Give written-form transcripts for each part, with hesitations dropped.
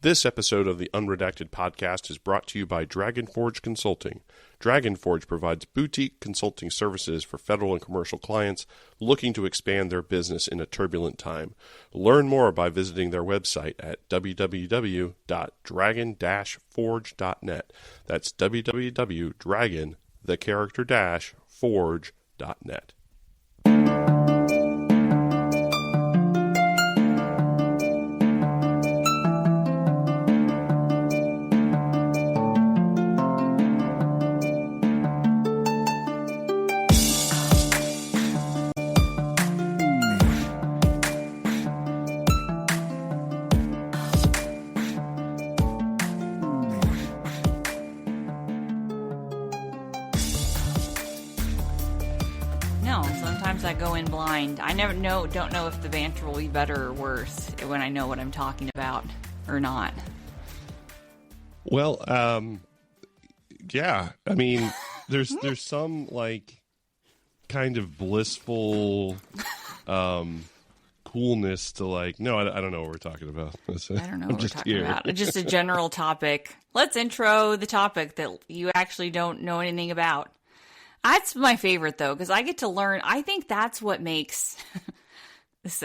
This episode of the Unredacted Podcast is brought to you by Dragon Forge Consulting. Dragon Forge provides boutique consulting services for federal and commercial clients looking to expand their business in a turbulent time. Learn more by visiting their website at www.dragon-forge.net. That's www.dragon-forge.net. I go in blind. I don't know if the banter will be better or worse when I know what I'm talking about or not. Well, yeah. I mean, there's some like kind of blissful coolness to like. No, I don't know what we're talking about. I don't know what we're talking about. Just a general topic. Let's intro the topic that you actually don't know anything about. That's my favorite, though, because I get to learn. I think that's what makes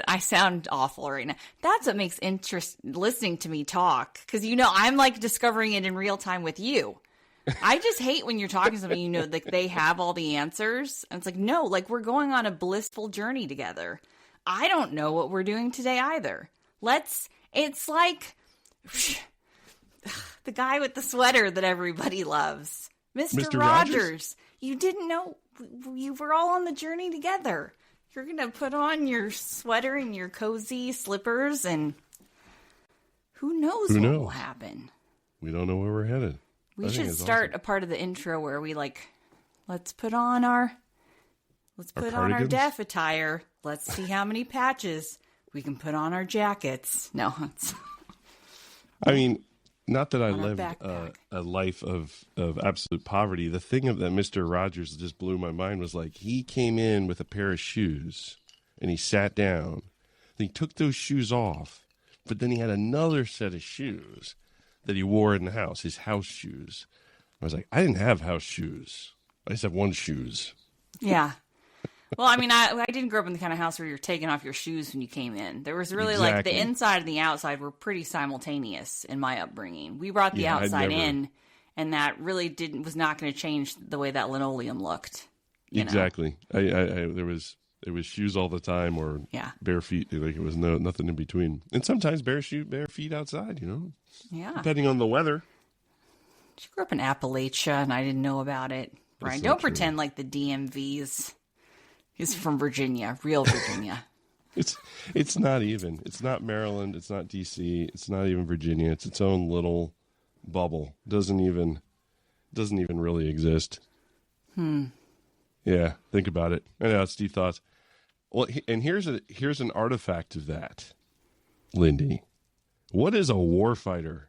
I sound awful right now. That's what makes interest listening to me talk, because, I'm like discovering it in real time with you. I just hate when you're talking to somebody, like they have all the answers. And it's like, no, like we're going on a blissful journey together. I don't know what we're doing today either. It's like the guy with the sweater that everybody loves. Mr. Rogers. You didn't know you were all on the journey together. You're going to put on your sweater and your cozy slippers, and who knows what will happen. We don't know where we're headed. We should start a part of the intro where we let's put on our deaf attire. Let's see how many patches we can put on our jackets. No. I mean, not that I lived a life of absolute poverty. The thing that Mr. Rogers just blew my mind was like he came in with a pair of shoes and he sat down. Then he took those shoes off, but then he had another set of shoes that he wore in the house, his house shoes. I was like, I didn't have house shoes. I just have one shoes. Yeah. Well, I mean, I didn't grow up in the kind of house where you're taking off your shoes when you came in. There was really like the inside and the outside were pretty simultaneous in my upbringing. We brought the outside in, and that really was not going to change the way that linoleum looked. Exactly. There was shoes all the time, or bare feet. Like it was nothing in between. And sometimes bare feet outside. Yeah. Depending on the weather. She grew up in Appalachia, and I didn't know about it. Brian, don't pretend like the DMV's. He's from Virginia, real Virginia. It's not even. It's not Maryland. It's not D.C. It's not even Virginia. It's its own little bubble. Doesn't even really exist. Yeah, think about it. I know, it's deep thoughts. Well, and here's an artifact of that, Lindy. What is a warfighter?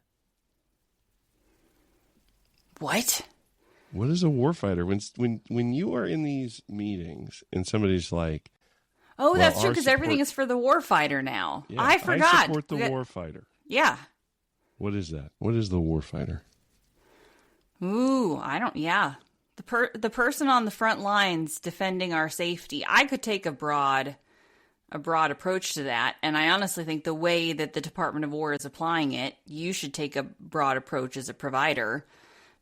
What? What is a warfighter? When you are in these meetings and somebody's like, "Oh, well, that's true," because everything is for the warfighter now. Yeah, I forgot. I support the warfighter. Yeah. What is that? What is the warfighter? Ooh, I don't. Yeah, the person on the front lines defending our safety. I could take a broad approach to that, and I honestly think the way that the Department of War is applying it, you should take a broad approach as a provider.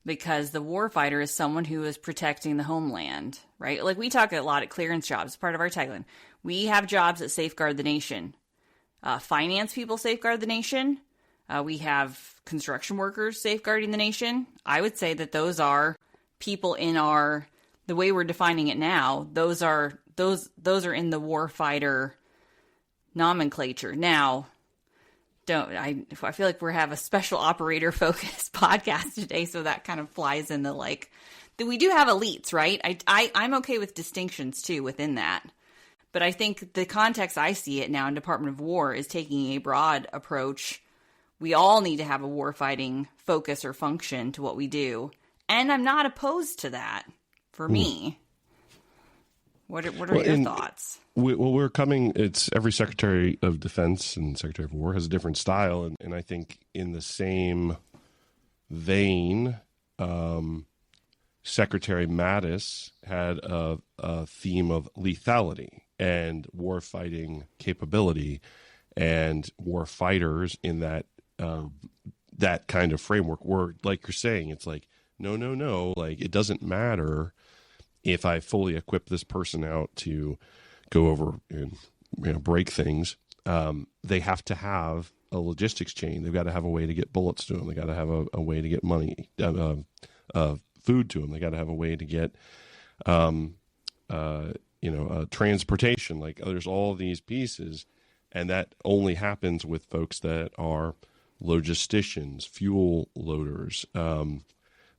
Because the warfighter is someone who is protecting the homeland, right? Like we talk a lot at clearance jobs, part of our tagline. We have jobs that safeguard the nation. Finance people safeguard the nation. We have construction workers safeguarding the nation. I would say that those are people in the way we're defining it now. Those are in the warfighter nomenclature. Now, I feel like we have a special operator focused podcast today, so that kind of flies in we do have elites, right? I'm okay with distinctions too within that, but I think the context I see it now in Department of War is taking a broad approach. We all need to have a warfighting focus or function to what we do, and I'm not opposed to that. For me, What are your thoughts? We're coming. It's every Secretary of Defense and Secretary of War has a different style, and I think in the same vein, Secretary Mattis had a theme of lethality and war fighting capability, and war fighters in that that kind of framework. Where, like you're saying, it's like no, like it doesn't matter if I fully equip this person out to go over and break things. They have to have a logistics chain. They've got to have a way to get bullets to them. They got to have a way to get money, food to them. They got to have a way to get, transportation. Like there's all these pieces, and that only happens with folks that are logisticians, fuel loaders,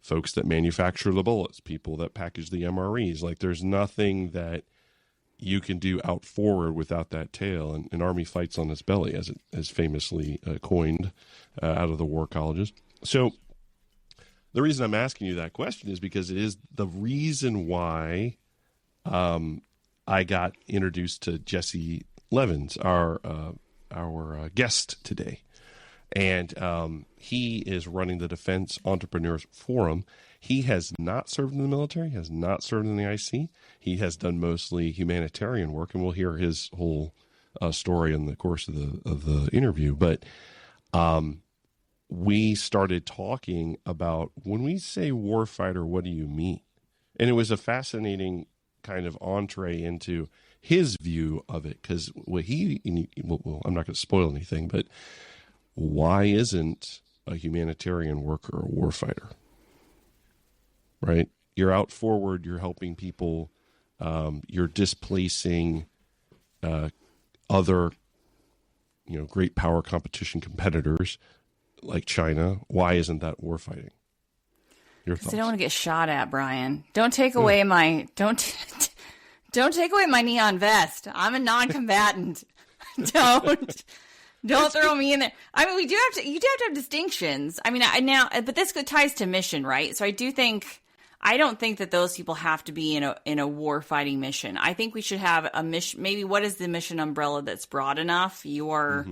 folks that manufacture the bullets, people that package the MREs. Like there's nothing that you can do out forward without that tail. And an army fights on its belly, as it is famously coined out of the war colleges. So the reason I'm asking you that question is because it is the reason why I got introduced to Jesse Levins, our guest today. And he is running the Defense Entrepreneurs Forum. He has not served in the military, has not served in the IC. He has done mostly humanitarian work, and we'll hear his whole story in the course of the interview. But we started talking about, when we say warfighter, what do you mean? And it was a fascinating kind of entree into his view of it, because I'm not going to spoil anything, but why isn't a humanitarian worker a warfighter? Right? You're out forward, you're helping people, you're displacing other, great power competition competitors like China. Why isn't that warfighting? Your thoughts? I don't want to get shot at, Brian. Don't take away my don't take away my neon vest. I'm a non-combatant. Don't throw me in there. I mean, you do have to have distinctions. I mean, but this ties to mission, right? So I don't think that those people have to be in a war fighting mission. I think we should have a mission. Maybe what is the mission umbrella that's broad enough? You are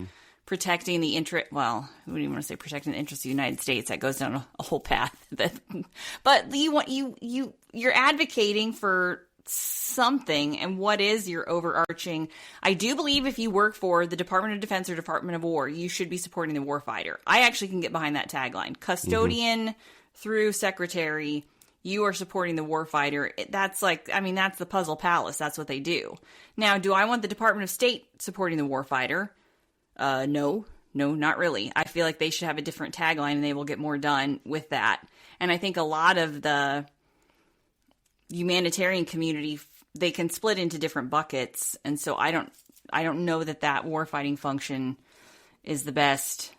protecting the interest. Well, I wouldn't even want to say protecting the interests of the United States. That goes down a whole path. But you're advocating for something, and what is your overarching? I do believe if you work for the Department of Defense or Department of War, you should be supporting the warfighter. I actually can get behind that tagline. Custodian through secretary, you are supporting the warfighter. That's that's the Puzzle Palace. That's what they do. Now, do I want the Department of State supporting the warfighter? No, not really. I feel like they should have a different tagline, and they will get more done with that. And I think a lot of the humanitarian community, they can split into different buckets, and so I don't know that warfighting function is the best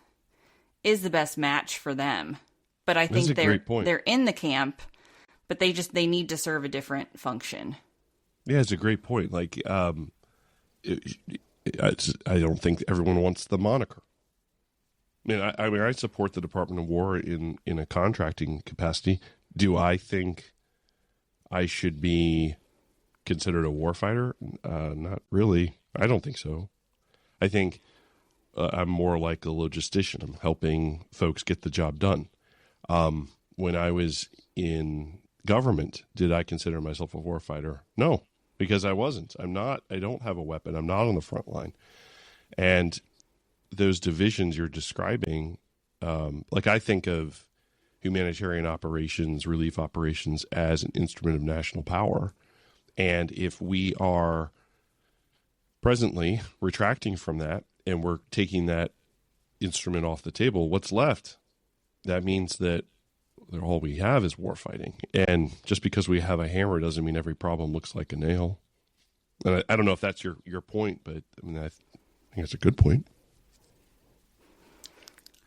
match for them. But I think they're in the camp, but they need to serve a different function. Yeah, it's a great point. Like, I don't think everyone wants the moniker. I mean, I support the Department of War in a contracting capacity. Do I think I should be considered a warfighter? Not really. I don't think so. I think I'm more like a logistician. I'm helping folks get the job done. When I was in government, did I consider myself a warfighter? No, because I wasn't. I'm not. I don't have a weapon. I'm not on the front line. And those divisions you're describing, like I think of humanitarian operations, relief operations as an instrument of national power. And if we are presently retracting from that and we're taking that instrument off the table, what's left? That means that all we have is war fighting. And just because we have a hammer doesn't mean every problem looks like a nail. And I don't know if that's your point, but I think it's a good point.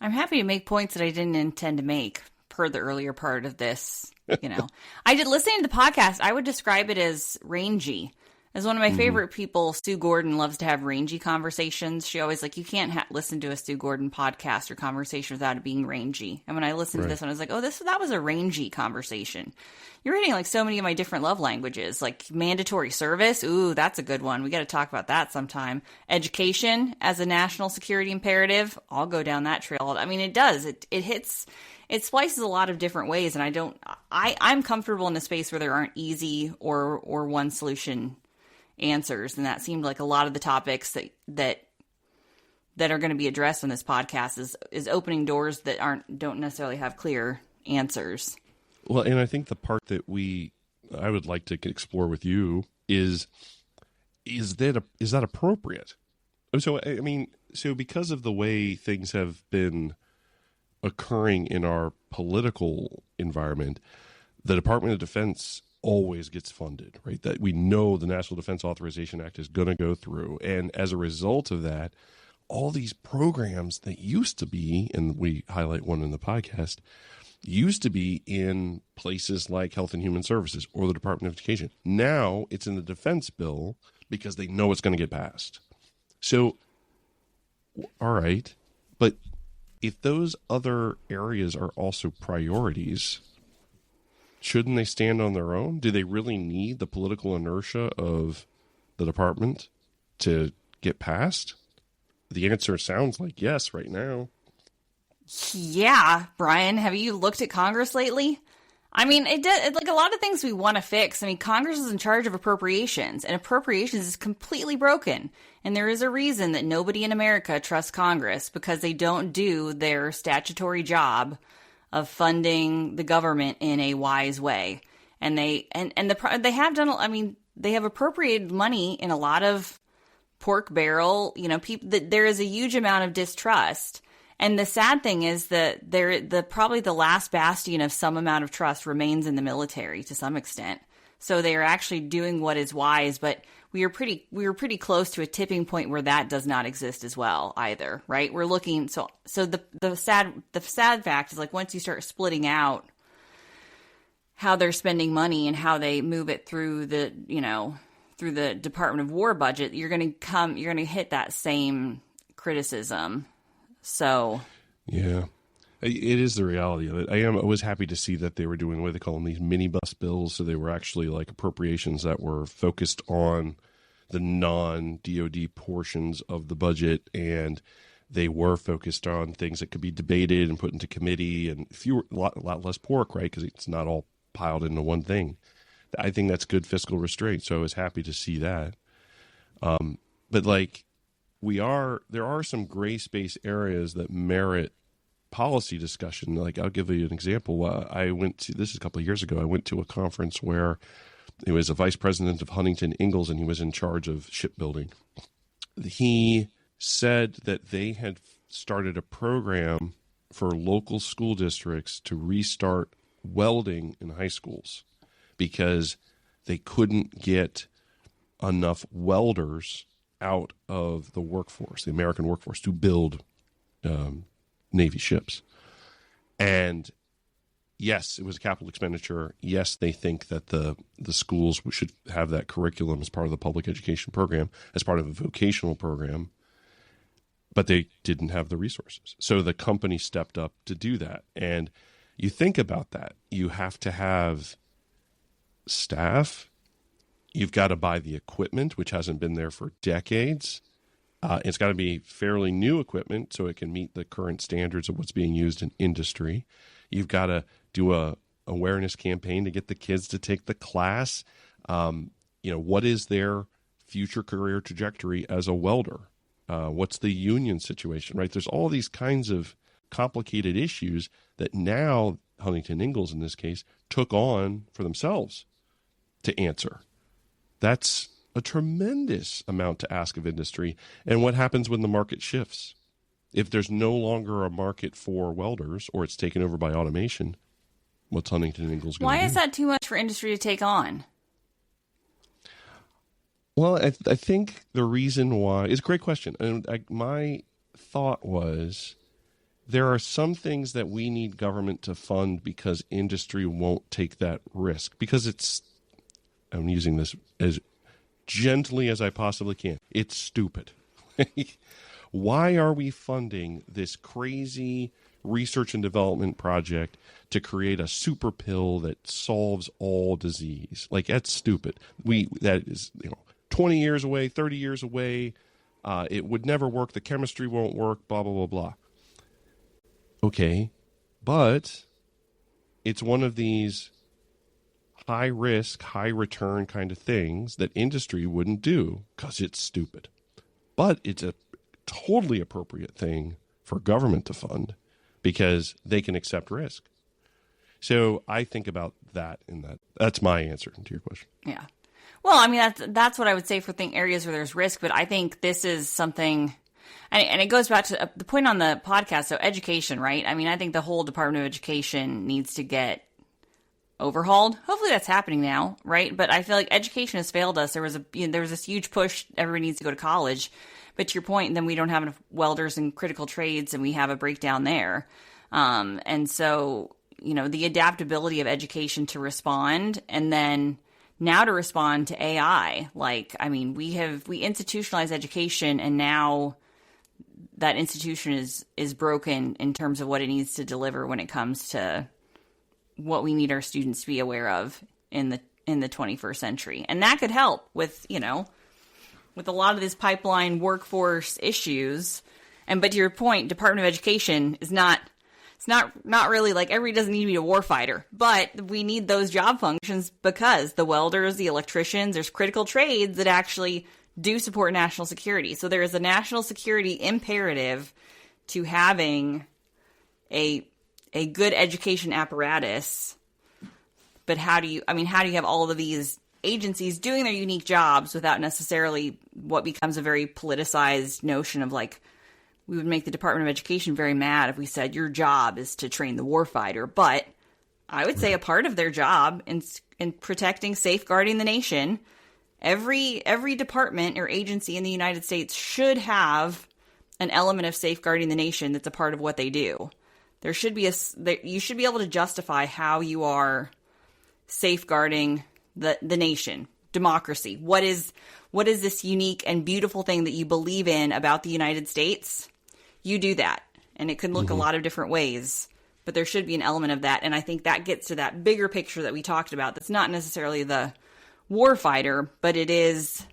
I'm happy to make points that I didn't intend to make per the earlier part of this. I did listening to the podcast. I would describe it as rangy, As one of my favorite people, Sue Gordon, loves to have rangy conversations. She always you can't listen to a Sue Gordon podcast or conversation without it being rangy. And when I listened to this one, I was like, oh, that was a rangy conversation. You're reading so many of my different love languages, like mandatory service. Ooh, that's a good one. We got to talk about that sometime. Education as a national security imperative. I'll go down that trail. I mean, it does. It hits. It splices a lot of different ways, and I'm comfortable in a space where there aren't easy or one solution answers, and that seemed like a lot of the topics that are going to be addressed on this podcast is opening doors that don't necessarily have clear answers. Well, and I think the part that I would like to explore with you is that appropriate? So I mean, because of the way things have been occurring in our political environment, the Department of Defense always gets funded, right? That we know the National Defense Authorization Act is going to go through. And as a result of that, all these programs that used to be, and we highlight one in the podcast, used to be in places like Health and Human Services or the Department of Education. Now it's in the defense bill because they know it's going to get passed. So, all right, but if those other areas are also priorities, shouldn't they stand on their own? Do they really need the political inertia of the department to get passed? The answer sounds like yes right now. Yeah, Brian, have you looked at Congress lately? I mean, it does, a lot of things we want to fix. I mean, Congress is in charge of appropriations, and appropriations is completely broken. And there is a reason that nobody in America trusts Congress, because they don't do their statutory job of funding the government in a wise way. And they have done, I mean, they have appropriated money in a lot of pork barrel, people, there is a huge amount of distrust. And the sad thing is that probably the last bastion of some amount of trust remains in the military to some extent. So they are actually doing what is wise, but we were pretty close to a tipping point where that does not exist as well either, right? We're looking so the sad fact is, once you start splitting out how they're spending money and how they move it through the Department of War budget, you're going to hit that same criticism. So, yeah, it is the reality of it. I was happy to see that they were doing what they call them, these minibus bills. So they were actually appropriations that were focused on the non-DoD portions of the budget, and they were focused on things that could be debated and put into committee, and a lot less pork, right? Because it's not all piled into one thing. I think that's good fiscal restraint. So I was happy to see that. But there are some gray space areas that merit policy discussion. I'll give you an example. This is a couple of years ago, I went to a conference where it was a vice president of Huntington Ingalls, and he was in charge of shipbuilding. He said that they had started a program for local school districts to restart welding in high schools because they couldn't get enough welders out of the workforce, the American workforce, to build Navy ships. And yes, it was a capital expenditure. Yes, they think that the schools should have that curriculum as part of the public education program, as part of a vocational program, but they didn't have the resources. So the company stepped up to do that. And you think about that. You have to have staff. You've got to buy the equipment, which hasn't been there for decades. It's got to be fairly new equipment so it can meet the current standards of what's being used in industry. You've got to do a awareness campaign to get the kids to take the class. What is their future career trajectory as a welder? What's the union situation, right? There's all these kinds of complicated issues that now Huntington Ingalls, in this case, took on for themselves to answer. That's a tremendous amount to ask of industry. And what happens when the market shifts? If there's no longer a market for welders, or it's taken over by automation, what's Huntington Ingalls going to do? Why is that too much for industry to take on? Well, I think the reason why is a great question. And my thought was there are some things that we need government to fund because industry won't take that risk. Because I'm using this as gently as I possibly can. It's stupid. Why are we funding this crazy research and development project to create a super pill that solves all disease? Like, that's stupid. That is, 20 years away, 30 years away. It would never work. The chemistry won't work, blah, blah, blah, blah. Okay, but it's one of these high risk, high return kind of things that industry wouldn't do because it's stupid. But it's a totally appropriate thing for government to fund because they can accept risk. So I think about that that's my answer to your question. Yeah. Well, I mean, that's what I would say for areas where there's risk, but I think this is something, and it goes back to the point on the podcast, so education, right? I mean, I think the whole Department of Education needs to get overhauled. Hopefully that's happening now, right? But I feel like education has failed us. There was this huge push, everybody needs to go to college, but to your point, then we don't have enough welders and critical trades, and we have a breakdown there. And so, the adaptability of education to respond, and then now to respond to AI. Like, I mean, we institutionalized education, and now that institution is broken in terms of what it needs to deliver when it comes to what we need our students to be aware of in the 21st century. And that could help with, with a lot of this pipeline workforce issues. But to your point, Department of Education is not really like, everybody doesn't need to be a warfighter, but we need those job functions because the welders, the electricians, there's critical trades that actually do support national security. So there is a national security imperative to having a good education apparatus. But how do you have all of these agencies doing their unique jobs without necessarily what becomes a very politicized notion of like, we would make the Department of Education very mad if we said your job is to train the warfighter. But I would say a part of their job in protecting, safeguarding the nation, every department or agency in the United States should have an element of safeguarding the nation that's a part of what they do. There should be you should be able to justify how you are safeguarding the nation, democracy. What is this unique and beautiful thing that you believe in about the United States? You do that. And it could look a lot of different ways, but there should be an element of that. And I think that gets to that bigger picture that we talked about. That's not necessarily the warfighter, but it is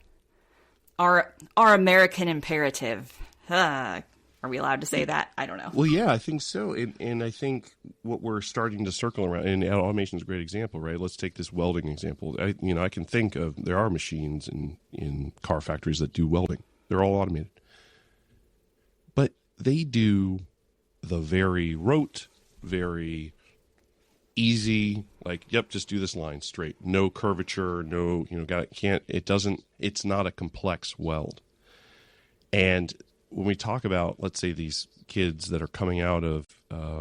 our American imperative. Are we allowed to say that? I don't know. Well, yeah, I think so. And I think what we're starting to circle around, and automation is a great example, right? Let's take this welding example. I can think of, there are machines in car factories that do welding. They're all automated. But they do the very rote, very easy, like, yep, just do this line straight. No curvature, no, it's not a complex weld. And when we talk about, let's say, these kids that are coming out of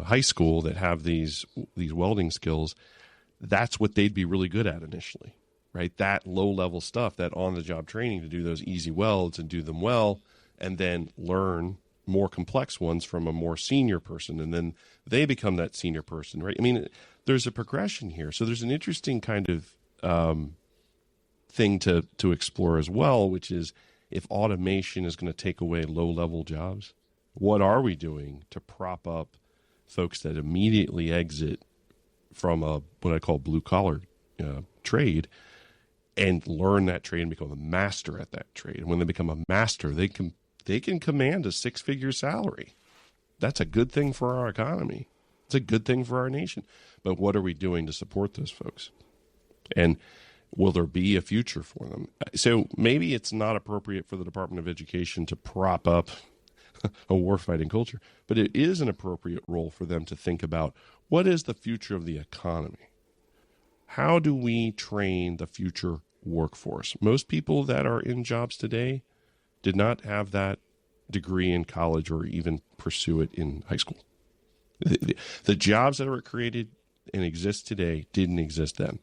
high school that have these welding skills, that's what they'd be really good at initially, right? That low-level stuff, that on-the-job training to do those easy welds and do them well, and then learn more complex ones from a more senior person, and then they become that senior person, right? I mean, there's a progression here. So there's an interesting kind of thing to explore as well, which is, if automation is going to take away low-level jobs, what are we doing to prop up folks that immediately exit from what I call blue-collar trade and learn that trade and become a master at that trade? And when they become a master, they can command a six-figure salary. That's a good thing for our economy. It's a good thing for our nation. But what are we doing to support those folks? And will there be a future for them? So maybe it's not appropriate for the Department of Education to prop up a warfighting culture, but it is an appropriate role for them to think about, what is the future of the economy? How do we train the future workforce? Most people that are in jobs today did not have that degree in college or even pursue it in high school. The jobs that are created and exist today didn't exist then.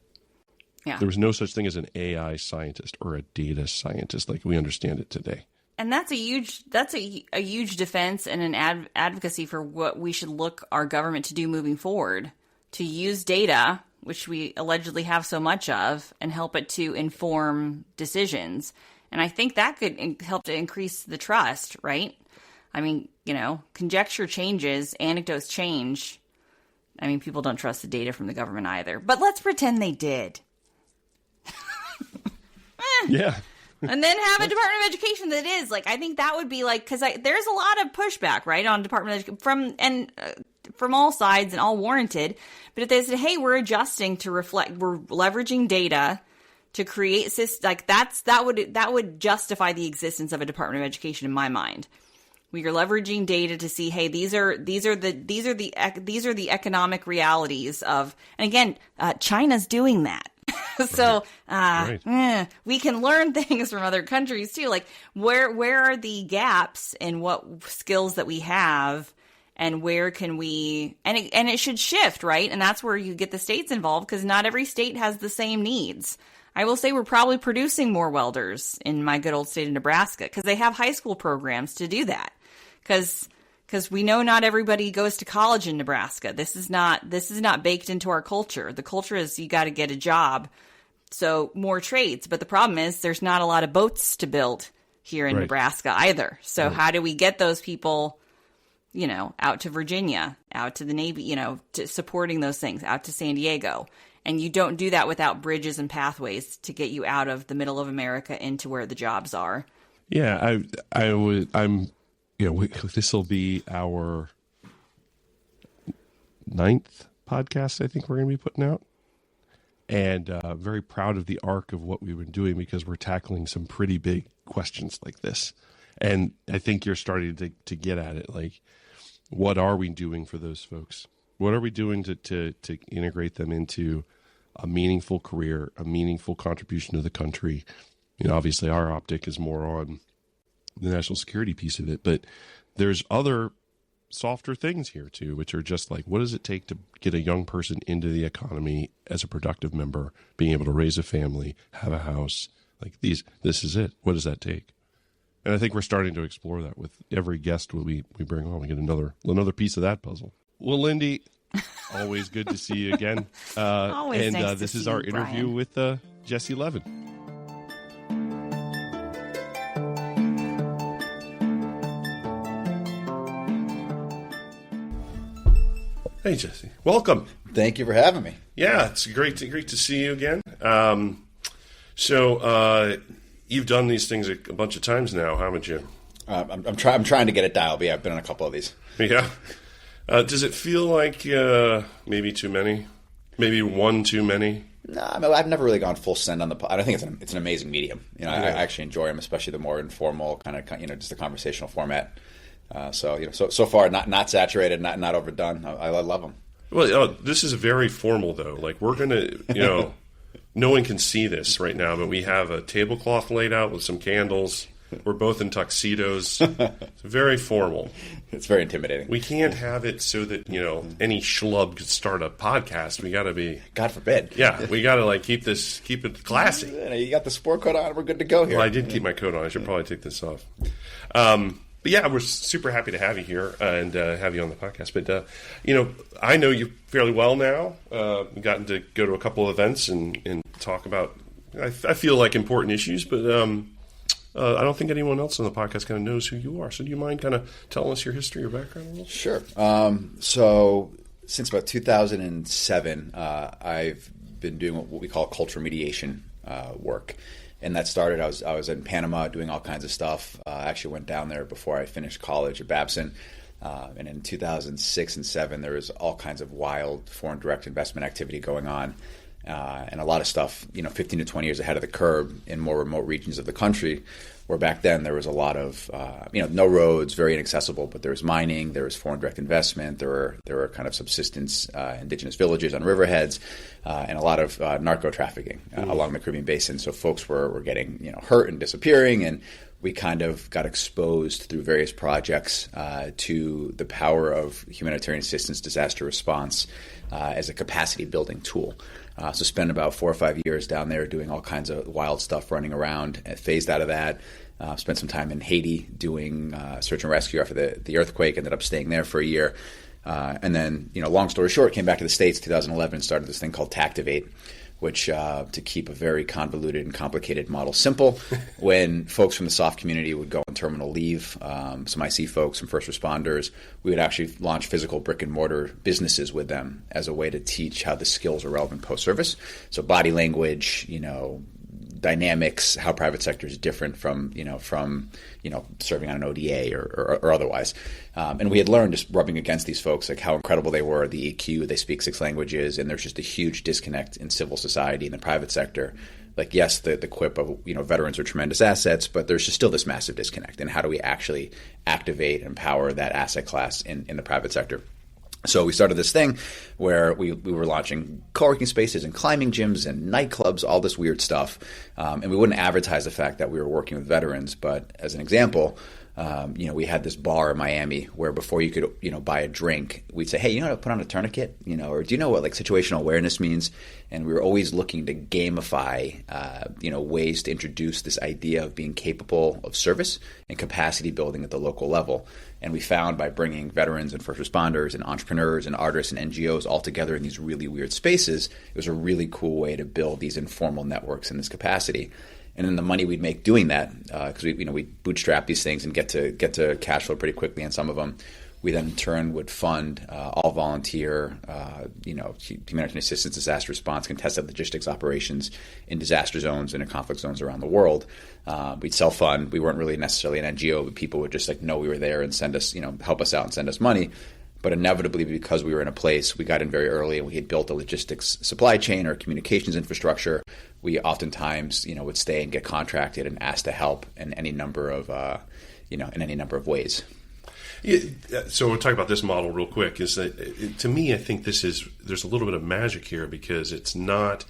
Yeah. There was no such thing as an AI scientist or a data scientist like we understand it today. And that's a huge defense and an advocacy for what we should look our government to do moving forward, to use data, which we allegedly have so much of, and help it to inform decisions. And I think that could help to increase the trust, right? I mean, conjecture changes, anecdotes change. I mean, people don't trust the data from the government either. But let's pretend they did. Yeah. And then have a Department of Education that is like, I think that would be like, because there's a lot of pushback, right, on Department of Education from all sides and all warranted. But if they said, hey, we're adjusting to reflect, we're leveraging data to create like that would justify the existence of a Department of Education in my mind. We are leveraging data to see, hey, these are the economic realities of, and again, China's doing that. So we can learn things from other countries too. Like where are the gaps in what skills that we have, and where can we? And it should shift, right? And that's where you get the states involved, because not every state has the same needs. I will say we're probably producing more welders in my good old state of Nebraska because they have high school programs to do that. Because we know not everybody goes to college in Nebraska. This is not baked into our culture. The culture is you got to get a job. So more trades. But the problem is there's not a lot of boats to build here in Nebraska either. So how do we get those people, out to Virginia, out to the Navy, to supporting those things, out to San Diego? And you don't do that without bridges and pathways to get you out of the middle of America into where the jobs are. Yeah, this will be our 9th podcast I think we're going to be putting out. And very proud of the arc of what we've been doing, because we're tackling some pretty big questions like this. And I think you're starting to get at it. Like, what are we doing for those folks? What are we doing to integrate them into a meaningful career, a meaningful contribution to the country? Obviously our optic is more on the national security piece of it, but there's other softer things here too, which are just like, what does it take to get a young person into the economy as a productive member, being able to raise a family, have a house? Like this is it. What does that take? And I think we're starting to explore that with every guest we bring on. We get another piece of that puzzle. Well, Lindy, always good to see you again. Always nice to this see is our you, interview Brian. with Jesse Levin. Hey, Jesse. Welcome. Thank you for having me. Yeah, it's great to see you again. So you've done these things a bunch of times now, haven't you? I'm trying to get it dialed, but yeah, I've been on a couple of these. Yeah. Does it feel like maybe too many? Maybe one too many? No, I've never really gone full send on the. I don't think it's an amazing medium. I actually enjoy them, especially the more informal kind of just the conversational format. So far not saturated, not overdone. I love them. Well, this is very formal though. Like we're gonna, no one can see this right now, but we have a tablecloth laid out with some candles. We're both in tuxedos. It's very formal. It's very intimidating. We can't have it so that, any schlub could start a podcast. We got to be... God forbid. Yeah, we got to keep it classy. You got the sport coat on. We're good to go here. Well, I did keep my coat on. I should probably take this off. But yeah, we're super happy to have you here and have you on the podcast. But, I know you fairly well now. We've gotten to go to a couple of events and talk about, I feel like, important issues, but... I don't think anyone else on the podcast kind of knows who you are. So do you mind kind of telling us your history, your background a little? Sure. So since about 2007, I've been doing what we call cultural mediation work. And that started, I was in Panama doing all kinds of stuff. I actually went down there before I finished college at Babson. And in 2006 and 2007, there was all kinds of wild foreign direct investment activity going on. And a lot of stuff, 15 to 20 years ahead of the curve in more remote regions of the country, where back then there was a lot of, no roads, very inaccessible, but there was mining, there was foreign direct investment, there were kind of subsistence indigenous villages on riverheads, and a lot of narco trafficking along the Caribbean basin. So folks were getting, hurt and disappearing, and we kind of got exposed through various projects to the power of humanitarian assistance, disaster response as a capacity building tool. So spent about 4 or 5 years down there doing all kinds of wild stuff, running around, phased out of that. Spent some time in Haiti doing search and rescue after the earthquake, ended up staying there for a year. And then, long story short, came back to the States 2011 and started this thing called Tactivate, which to keep a very convoluted and complicated model simple, when folks from the soft community would go on terminal leave, some IC folks, some first responders, we would actually launch physical brick and mortar businesses with them as a way to teach how the skills are relevant post-service. So body language, dynamics, how private sector is different from serving on an ODA or otherwise. And we had learned just rubbing against these folks, like how incredible they were, the EQ, they speak 6 languages, and there's just a huge disconnect in civil society and the private sector. Like, yes, the quip of, veterans are tremendous assets, but there's just still this massive disconnect. And how do we actually activate and empower that asset class in the private sector? So we started this thing where we were launching co-working spaces and climbing gyms and nightclubs, all this weird stuff. And we wouldn't advertise the fact that we were working with veterans. But as an example, we had this bar in Miami where before you could, buy a drink, we'd say, hey, you know how to put on a tourniquet? Or do you know what like situational awareness means? And we were always looking to gamify, ways to introduce this idea of being capable of service and capacity building at the local level. And we found by bringing veterans and first responders and entrepreneurs and artists and NGOs all together in these really weird spaces, it was a really cool way to build these informal networks in this capacity. And then the money we'd make doing that, because we bootstrap these things and get to cash flow pretty quickly on some of them. We then in turn would fund all volunteer, humanitarian assistance, disaster response, contested logistics operations in disaster zones and in conflict zones around the world. We'd self-fund. We weren't really necessarily an NGO, but people would just know we were there and send us, help us out and send us money. But inevitably, because we were in a place, we got in very early and we had built a logistics supply chain or communications infrastructure. We oftentimes, would stay and get contracted and asked to help in any number of, ways. Yeah, so we'll talk about this model real quick. Is that to me, I think there's a little bit of magic here because it's not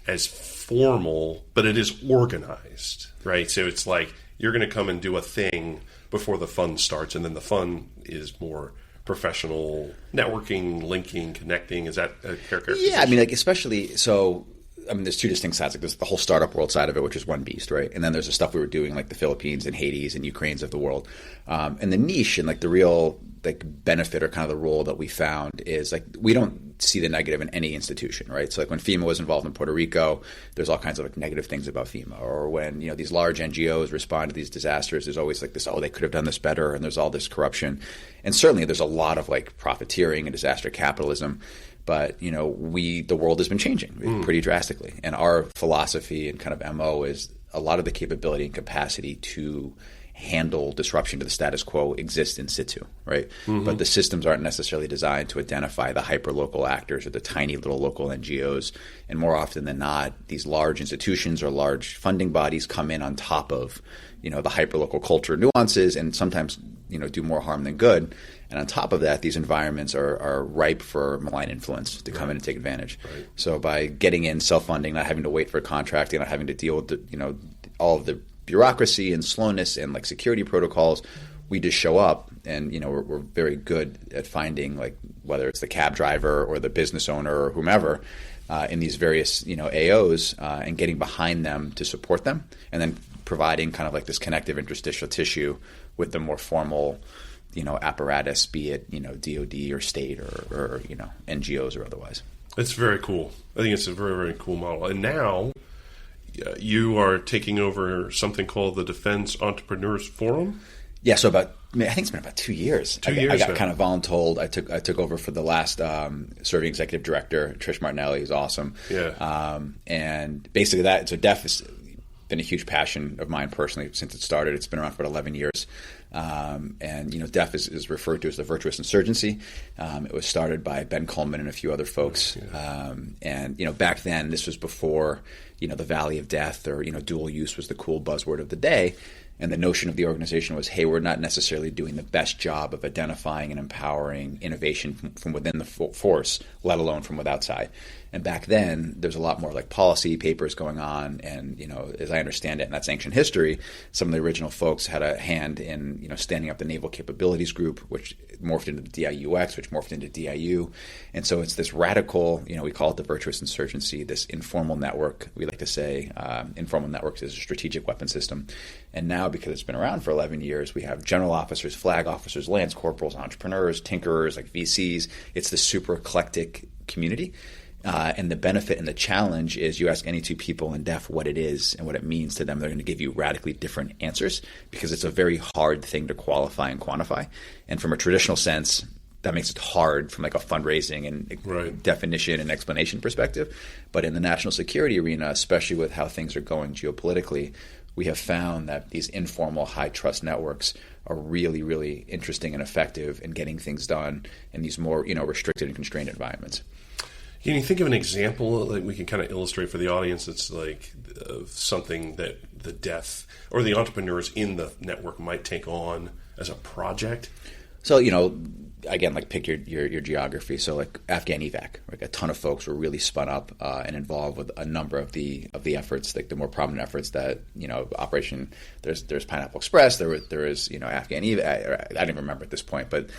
as formal, but it is organized, right? So it's like you're going to come and do a thing before the fun starts, and then the fun is more professional networking, linking, connecting. Is that a characterization? Yeah, especially so. There's two distinct sides. Like there's the whole startup world side of it, which is one beast, right? And then there's the stuff we were doing, like the Philippines and Hades and Ukraines of the world. And the niche and the real benefit or kind of the role that we found is we don't see the negative in any institution, right? So when FEMA was involved in Puerto Rico, there's all kinds of negative things about FEMA. Or when these large NGOs respond to these disasters, there's always this, they could have done this better, and there's all this corruption. And certainly there's a lot of profiteering and disaster capitalism. But, the world has been changing pretty drastically. And our philosophy and kind of MO is a lot of the capability and capacity to handle disruption to the status quo exists in situ, right? Mm-hmm. But the systems aren't necessarily designed to identify the hyper-local actors or the tiny little local NGOs. And more often than not, these large institutions or large funding bodies come in on top of, the hyper-local culture nuances and sometimes, do more harm than good. And on top of that, these environments are ripe for malign influence to come in and take advantage. Right. So by getting in, self-funding, not having to wait for contracting, not having to deal with all of the bureaucracy and slowness and security protocols, we just show up and we're very good at finding whether it's the cab driver or the business owner or whomever in these various AOs and getting behind them to support them, and then providing kind of this connective interstitial tissue with the more formal apparatus, be it, DOD or state or NGOs or otherwise. It's very cool. I think it's a very, very cool model. And now you are taking over something called the Defense Entrepreneurs Forum? Yeah, so I think it's been about 2 years. I got kind of voluntold. I took over for the last serving executive director, Trish Martinelli, who's awesome. Yeah. And basically DEF has been a huge passion of mine personally since it started. It's been around for about 11 years. And DEF is referred to as the Virtuous Insurgency. It was started by Ben Coleman and a few other folks. Yeah. And back then, this was before the Valley of Death or dual use was the cool buzzword of the day. And the notion of the organization was, hey, we're not necessarily doing the best job of identifying and empowering innovation from within the force, let alone from outside. And back then, there's a lot more policy papers going on. And, as I understand it, and that's ancient history, some of the original folks had a hand in, standing up the Naval Capabilities Group, which morphed into the DIUX, which morphed into DIU. And so it's this radical, we call it the Virtuous Insurgency, this informal network. We like to say informal networks is a strategic weapon system. And now because it's been around for 11 years, we have general officers, flag officers, lance corporals, entrepreneurs, tinkerers, like VCs. It's this super eclectic community. And the benefit and the challenge is you ask any two people in DEF what it is and what it means to them, they're going to give you radically different answers because it's a very hard thing to qualify and quantify. And from a traditional sense, that makes it hard from like a fundraising and definition and explanation perspective. But in the national security arena, especially with how things are going geopolitically, we have found that these informal high trust networks are really, really interesting and effective in getting things done in these more, restricted and constrained environments. Can you think of an example that we can kind of illustrate for the audience that's like something that the DEF or the entrepreneurs in the network might take on as a project? So, again, like pick your geography. So like Afghan evac, like a ton of folks were really spun up and involved with a number of the efforts, like the more prominent efforts that, Operation, there's Pineapple Express, there is, Afghan evac, I don't even remember at this point, but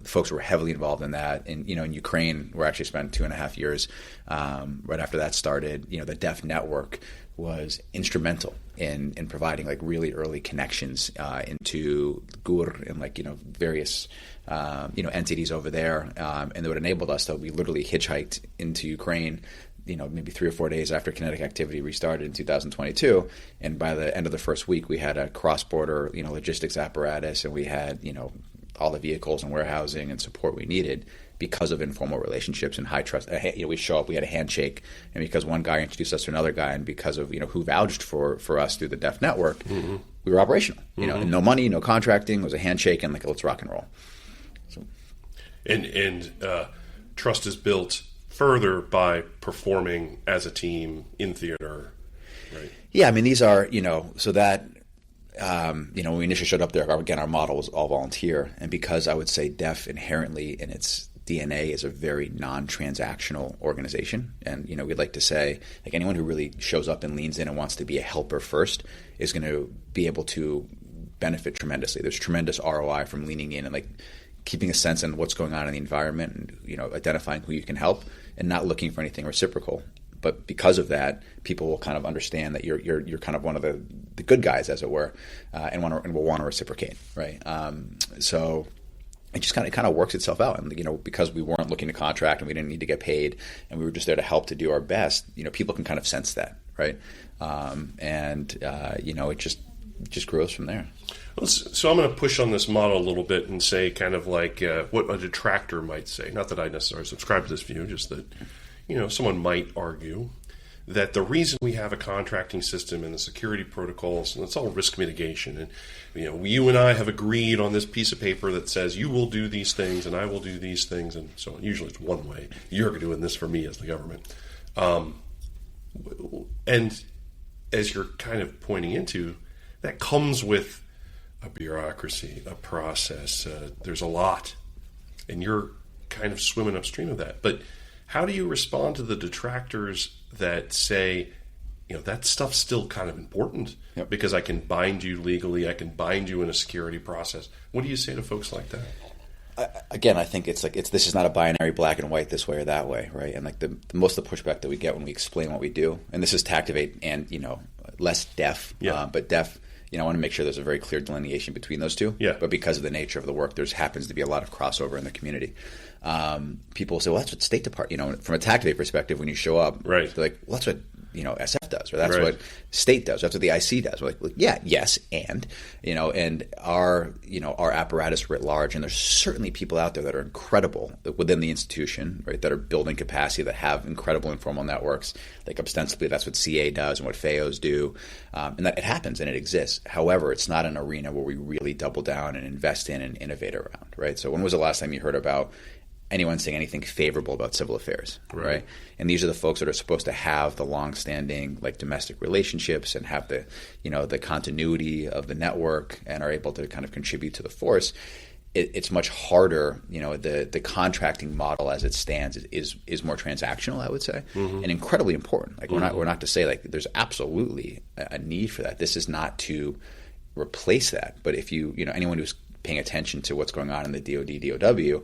folks were heavily involved in that. And, in Ukraine, we actually spent 2.5 years right after that started, the DEF network was instrumental in providing like really early connections into GUR and like, various, entities over there. And that would enable us we literally hitchhiked into Ukraine, maybe 3 or 4 days after kinetic activity restarted in 2022. And by the end of the first week, we had a cross-border, logistics apparatus, and we had, all the vehicles and warehousing and support we needed because of informal relationships and high trust. We show up, we had a handshake, and because one guy introduced us to another guy, and because of who vouched for us through the DEF network, we were operational. And no money, no contracting. It was a handshake and like let's rock and roll. So. And trust is built further by performing as a team in theater, right? Yeah, I mean these are so that. When we initially showed up there, again, our model was all volunteer. And because I would say DEF inherently in its DNA is a very non-transactional organization. And, we'd like to say, like anyone who really shows up and leans in and wants to be a helper first is going to be able to benefit tremendously. There's tremendous ROI from leaning in and like keeping a sense on what's going on in the environment and, identifying who you can help and not looking for anything reciprocal. But because of that, people will kind of understand that you're kind of one of the good guys, as it were, and will want to reciprocate, right? So it just kind of works itself out, and because we weren't looking to contract and we didn't need to get paid, and we were just there to help to do our best. People can kind of sense that, right? It just grows from there. So I'm going to push on this model a little bit and say kind of like what a detractor might say. Not that I necessarily subscribe to this view, just that. Someone might argue that the reason we have a contracting system and the security protocols, and it's all risk mitigation, and you and I have agreed on this piece of paper that says you will do these things and I will do these things, and so usually it's one way. You're doing this for me as the government. And as you're kind of pointing into, that comes with a bureaucracy, a process. There's a lot, and you're kind of swimming upstream of that. But how do you respond to the detractors that say, that stuff's still kind of important because I can bind you legally, I can bind you in a security process? What do you say to folks like that? Again, I think it's this is not a binary black and white this way or that way, right? And like the most of the pushback that we get when we explain what we do, and this is to activate and less DEF, but DEF. I want to make sure there's a very clear delineation between those two. Yeah. But because of the nature of the work, there happens to be a lot of crossover in the community. People say, well, that's what State Department, from a TACtivate perspective, when you show up, right. They're like, well, that's what SF does, or that's what state does, that's what the IC does. We're like, well, yeah, yes, and our apparatus writ large, and there's certainly people out there that are incredible within the institution, right, that are building capacity, that have incredible informal networks. Like ostensibly, that's what CA does and what FAOs do, and that it happens and it exists. However, it's not an arena where we really double down and invest in and innovate around, right? So when was the last time you heard about anyone saying anything favorable about civil affairs, right? And these are the folks that are supposed to have the long-standing like domestic relationships and have the the continuity of the network and are able to kind of contribute to the force. It's much harder. The contracting model as it stands is more transactional, I would say, and incredibly important. Like we're not to say like there's absolutely a need for that. This is not to replace that. But if anyone who's paying attention to what's going on in the DoD, DOW,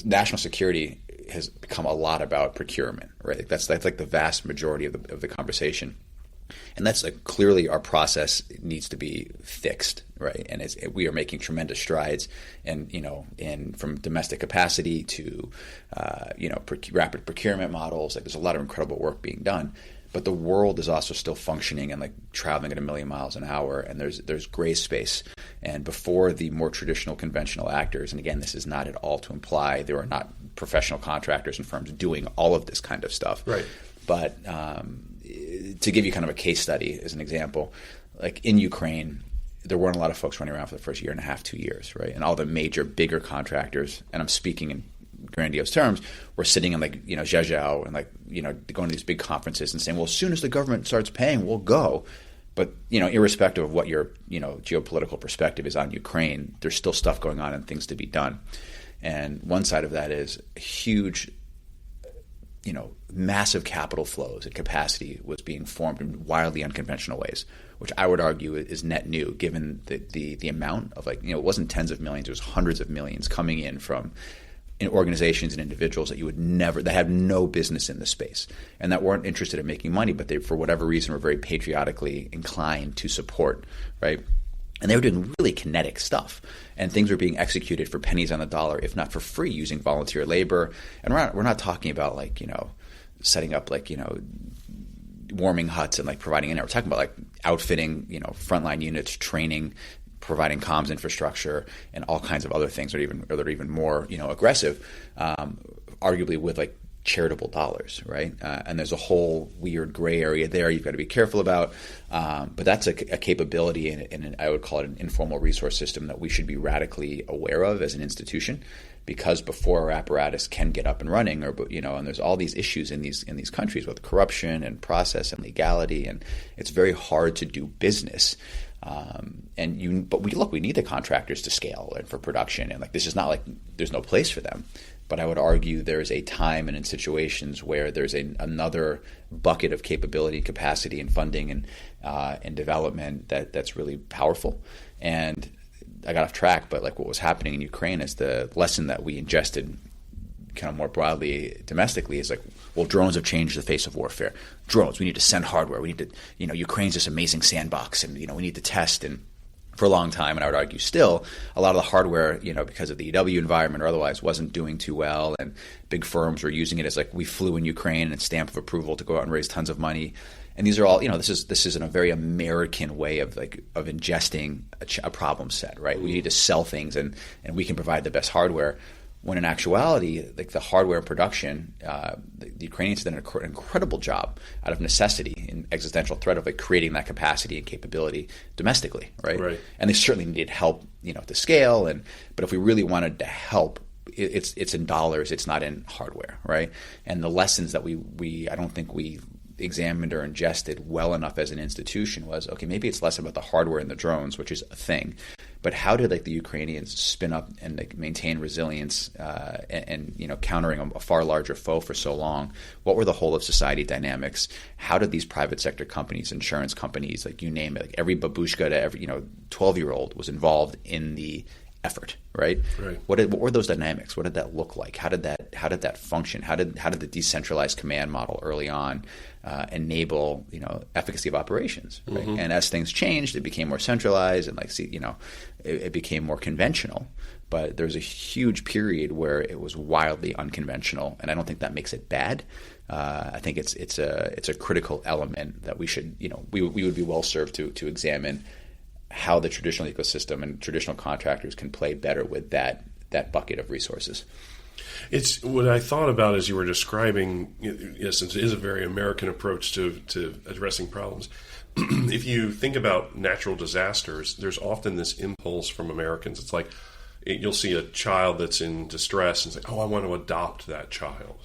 national security has become a lot about procurement, right? That's like the vast majority of the conversation. And that's clearly our process needs to be fixed, right? And we are making tremendous strides, and from domestic capacity to rapid procurement models. There's a lot of incredible work being done, but the world is also still functioning and traveling at 1,000,000 miles an hour, and there's gray space. And before the more traditional conventional actors, and again, this is not at all to imply there are not professional contractors and firms doing all of this kind of stuff, right? But to give you kind of a case study as an example, in Ukraine, there weren't a lot of folks running around for the first year and a half, 2 years, right? And all the major, bigger contractors, and I'm speaking in grandiose terms, were sitting in Zhezhou and going to these big conferences and saying, well, as soon as the government starts paying, we'll go. But irrespective of what your geopolitical perspective is on Ukraine, there's still stuff going on and things to be done. And one side of that is huge, massive capital flows and capacity was being formed in wildly unconventional ways, which I would argue is net new, given the amount of it wasn't tens of millions, it was hundreds of millions coming in from organizations and individuals that have no business in the space and that weren't interested in making money, but they, for whatever reason, were very patriotically inclined to support, right? And they were doing really kinetic stuff, and things were being executed for pennies on the dollar, if not for free, using volunteer labor. And we're not talking about setting up warming huts and providing internet. We're talking about outfitting frontline units, training, providing comms infrastructure, and all kinds of other things that are even more aggressive, arguably with charitable dollars, right? And there's a whole weird gray area there you've got to be careful about. But that's a capability, and I would call it an informal resource system that we should be radically aware of as an institution, because before our apparatus can get up and running, and there's all these issues in these countries with corruption and process and legality, and it's very hard to do business. But we need the contractors to scale and for production, and this is not there's no place for them. But I would argue there is a time and in situations where there's another bucket of capability, capacity, and funding and development that's really powerful. And I got off track, but what was happening in Ukraine is the lesson that we ingested kind of more broadly domestically is well, drones have changed the face of warfare. Drones, we need to send hardware. We need to, Ukraine's this amazing sandbox, and we need to test. And for a long time, and I would argue still, a lot of the hardware, because of the EW environment or otherwise, wasn't doing too well, and big firms were using it as we flew in Ukraine and stamp of approval to go out and raise tons of money. And these are all, this is in a very American way of ingesting a problem set, right? We need to sell things, and we can provide the best hardware. When in actuality, the hardware production, the Ukrainians did an incredible job out of necessity and existential threat of creating that capacity and capability domestically, right? Right. And they certainly needed help, to scale. But if we really wanted to help, it's in dollars, it's not in hardware, right? And the lessons that I don't think we examined or ingested well enough as an institution was, okay, maybe it's less about the hardware and the drones, which is a thing, but how did the Ukrainians spin up and maintain resilience and countering a far larger foe for so long? What were the whole of society dynamics? How did these private sector companies, insurance companies, you name it, every babushka to every 12-year-old was involved in the effort, right? What were those dynamics? What did that look like? How did that function? How did the decentralized command model early on enable efficacy of operations? Right? Mm-hmm. And as things changed, it became more centralized and it became more conventional. But there's a huge period where it was wildly unconventional, and I don't think that makes it bad. I think it's a critical element that we should we would be well served to examine how the traditional ecosystem and traditional contractors can play better with that bucket of resources. It's what I thought about as you were describing. Yes, it is a very American approach to addressing problems. If you think about natural disasters, there's often this impulse from Americans. It's you'll see a child that's in distress and it's I want to adopt that child.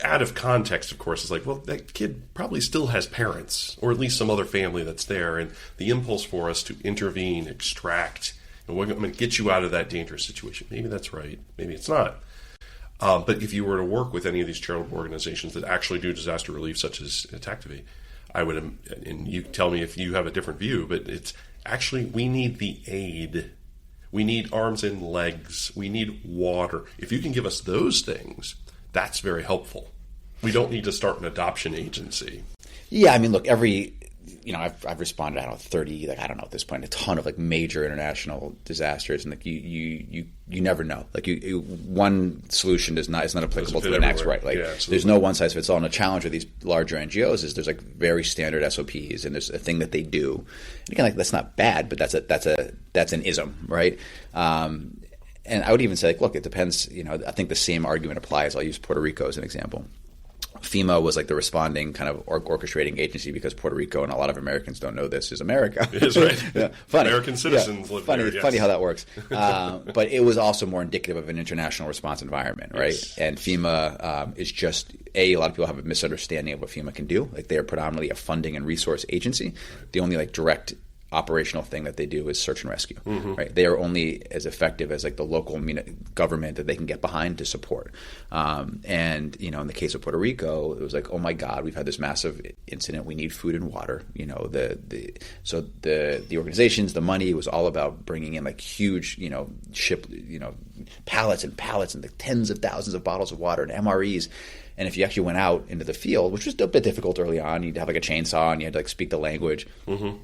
Out of context, of course, it's well, that kid probably still has parents or at least some other family that's there. And the impulse for us to intervene, extract, and we're going to get you out of that dangerous situation. Maybe that's right. Maybe it's not. But if you were to work with any of these charitable organizations that actually do disaster relief, such as Activate, I would, and you tell me if you have a different view, but it's actually, we need the aid. We need arms and legs. We need water. If you can give us those things, that's very helpful. We don't need to start an adoption agency. Yeah, I mean, look, I've responded, I don't know, 30, like, I don't know at this point, a ton of like major international disasters, and like you never know. Like one solution is not applicable to the next, right? Like there's no one size fits all. And the challenge with these larger NGOs is there's like very standard SOPs, and there's a thing that they do. And again, like that's not bad, but that's an ism, right? And I would even say, like, look, it depends. I think the same argument applies. I'll use Puerto Rico as an example. FEMA was like the responding kind of orchestrating agency because Puerto Rico, and a lot of Americans don't know this, is America. It is, right. Yeah, funny. American citizens live there. Yes. Funny how that works. But it was also more indicative of an international response environment, right? Yes. And FEMA is just, a lot of people have a misunderstanding of what FEMA can do. Like they are predominantly a funding and resource agency. Right. The only like direct operational thing that they do is search and rescue, right? They are only as effective as like the local government that they can get behind to support. And in the case of Puerto Rico, it was like, oh my God, we've had this massive incident. We need food and water. So the organizations, the money was all about bringing in like huge, pallets and pallets and like tens of thousands of bottles of water and MREs. And if you actually went out into the field, which was a bit difficult early on, you'd have like a chainsaw and you had to like speak the language. We'd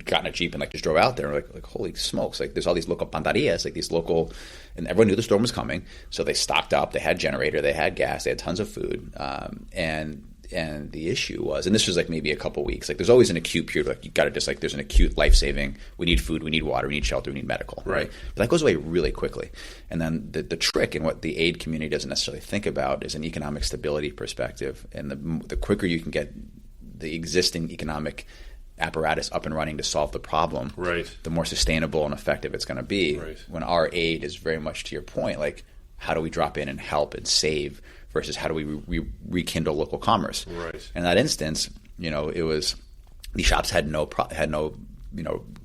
gotten a Jeep and like just drove out there and like holy smokes, like there's all these local pandarias, like these local, and everyone knew the storm was coming, so they stocked up. They had generator, they had gas, they had tons of food, and the issue was, and this was like maybe a couple weeks, like there's always an acute period, like you got to just like there's an acute life-saving, we need food, we need water, we need shelter, we need medical, right? But that goes away really quickly. And then the trick and what the aid community doesn't necessarily think about is an economic stability perspective, and the quicker you can get the existing economic apparatus up and running to solve the problem, the more sustainable and effective it's going to be. When our aid is very much to your point, like how do we drop in and help and save versus how do we rekindle local commerce? In that instance, it was these shops had no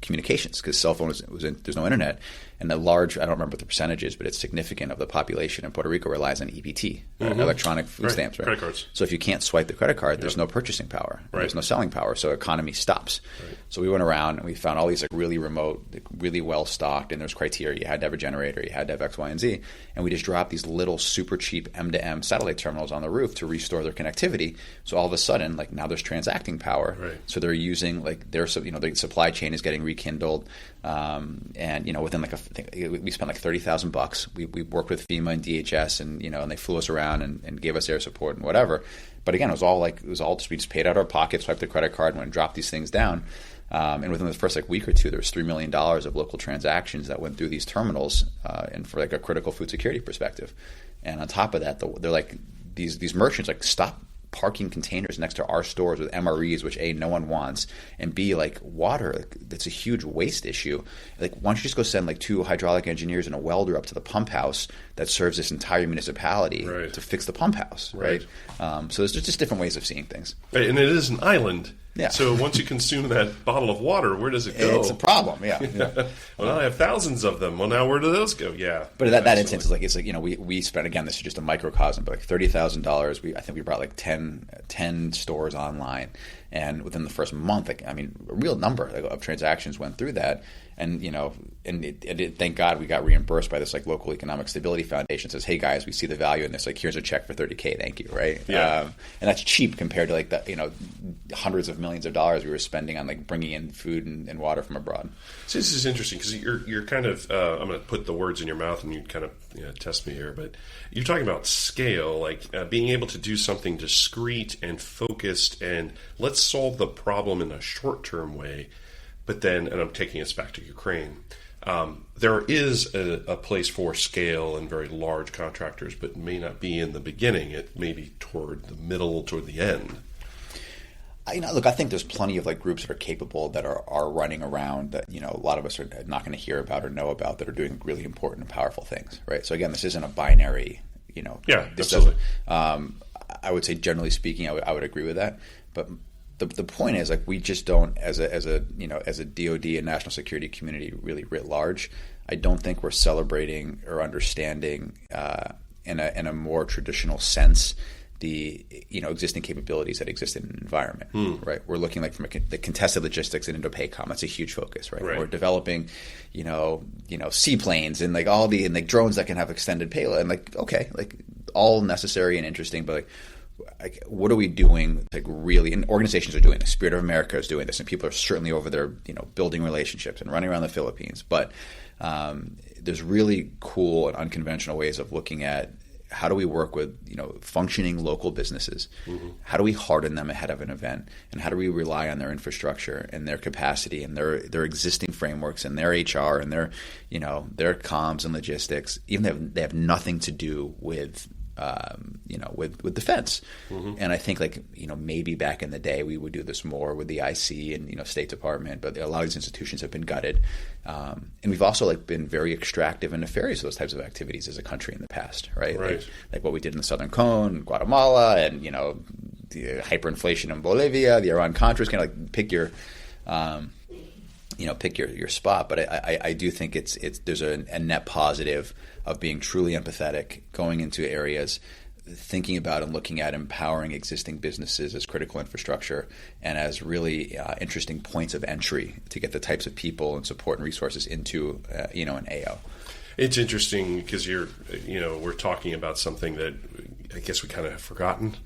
communications because cell phone there's no internet, and the large, I don't remember what the percentage is, but it's significant of the population in Puerto Rico relies on EBT, electronic food stamps, credit cards. So if you can't swipe the credit card, there's no purchasing power, there's no selling power, so economy stops. So we went around and we found all these like really remote, like, really well stocked, and there's criteria. You had to have a generator, you had to have X, Y, and Z, and we just dropped these little super cheap M2M satellite terminals on the roof to restore their connectivity. So all of a sudden, like now there's transacting power. So they're using like their the supply chain is getting rekindled, and within like we spent like $30,000. We worked with FEMA and DHS, and and they flew us around and gave us air support and whatever. But again, it was all just we just paid out our pocket, swiped the credit card, and went and dropped these things down. And within the first like week or two, there was $3 million of local transactions that went through these terminals, and for like a critical food security perspective. And on top of that, they're like these merchants like stop parking containers next to our stores with MREs, which A, no one wants, and B, like water, like, that's a huge waste issue. Like, why don't you just go send like 2 hydraulic engineers and a welder up to the pump house that serves this entire municipality to fix the pump house, right? So there's just different ways of seeing things. Right, and it is an island. Yeah. So once you consume that bottle of water, where does it go? It's a problem. Yeah. Well, now I have thousands of them. Well, now where do those go? Yeah. But in that instance, it's like we spent, again, this is just a microcosm, but like $30,000. I think we brought like 10 stores online, and within the first month, a real number of transactions went through that. And thank God we got reimbursed by this like local economic stability foundation. Says, hey guys, we see the value in this. Like, here's a check for $30K. Thank you, right? Yeah. And that's cheap compared to like the hundreds of millions of dollars we were spending on like bringing in food and water from abroad. So this is interesting because you're kind of I'm going to put the words in your mouth and you kind of test me here, but you're talking about scale, like being able to do something discrete and focused, and let's solve the problem in a short-term way. But then, and I'm taking us back to Ukraine, there is a place for scale and very large contractors, but may not be in the beginning. It may be toward the middle, toward the end. Look, I think there's plenty of like groups that are capable that are running around that a lot of us are not going to hear about or know about that are doing really important and powerful things, right? So again, this isn't a binary. Yeah, absolutely. I would say, generally speaking, I would agree with that, but. The point is, like, we just don't, as a DoD and national security community really writ large, I don't think we're celebrating or understanding in a more traditional sense the existing capabilities that exist in an environment, right? We're looking like from the contested logistics in Indo-PACOM. That's a huge focus, right? We're developing, seaplanes and like all the drones that can have extended payload, and like okay, like all necessary and interesting, but like what are we doing? Like really, and organizations are doing this. Spirit of America is doing this, and people are certainly over there, building relationships and running around the Philippines. But there's really cool and unconventional ways of looking at how do we work with functioning local businesses? Mm-hmm. How do we harden them ahead of an event? And how do we rely on their infrastructure and their capacity and their existing frameworks and their HR and their comms and logistics, even though they have nothing to do with with defense. Mm-hmm. And I think maybe back in the day we would do this more with the IC and State Department, but a lot of these institutions have been gutted. And we've also been very extractive and nefarious of those types of activities as a country in the past, right? Like what we did in the Southern Cone, Guatemala, and the hyperinflation in Bolivia, the Iran-Contras, kind of pick your pick your spot. But I do think there's a net positive of being truly empathetic, going into areas, thinking about and looking at empowering existing businesses as critical infrastructure and as really interesting points of entry to get the types of people and support and resources into an AO. It's interesting because we're talking about something that I guess we kind of have forgotten,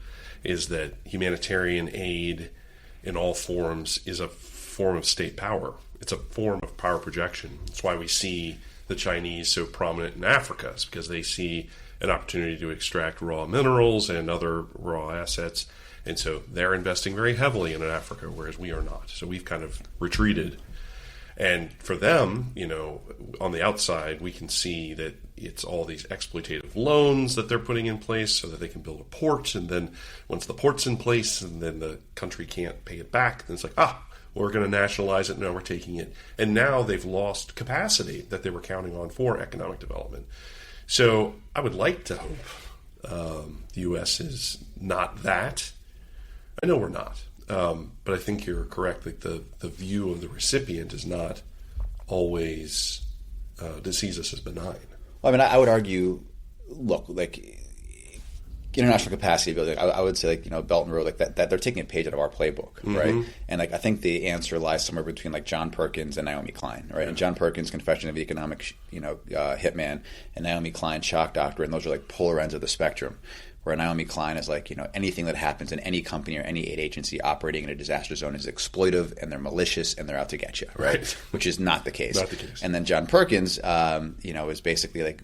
is that humanitarian aid in all forms is a form of state power. It's a form of power projection. That's why we see the Chinese so prominent in Africa, is because they see an opportunity to extract raw minerals and other raw assets. And so they're investing very heavily in Africa, whereas we are not. So we've kind of retreated. And for them, on the outside, we can see that it's all these exploitative loans that they're putting in place so that they can build a port. And then once the port's in place and then the country can't pay it back, then it's like, we're going to nationalize it. No, we're taking it. And now they've lost capacity that they were counting on for economic development. So I would like to hope the U.S. is not that. I know we're not. But I think you're correct. The view of the recipient is not always sees us as benign. Well, I mean, I would argue, look, international capacity building, I would say Belt and Road, that they're taking a page out of our playbook, mm-hmm. right? And I think the answer lies somewhere between John Perkins and Naomi Klein, right? Yeah. And John Perkins' Confession of the Economic Hitman, and Naomi Klein's Shock Doctrine, those are polar ends of the spectrum. Where Naomi Klein is anything that happens in any company or any aid agency operating in a disaster zone is exploitive and they're malicious and they're out to get you, right? Which is not the case. Not the case. And then John Perkins, is basically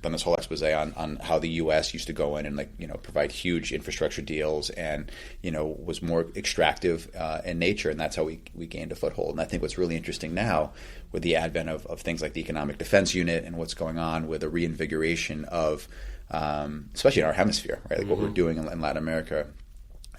done this whole expose on how the U.S. used to go in and provide huge infrastructure deals and was more extractive in nature, and that's how we gained a foothold. And I think what's really interesting now with the advent of things like the Economic Defense Unit and what's going on with the reinvigoration of especially in our hemisphere, right? Mm-hmm. What we're doing in Latin America,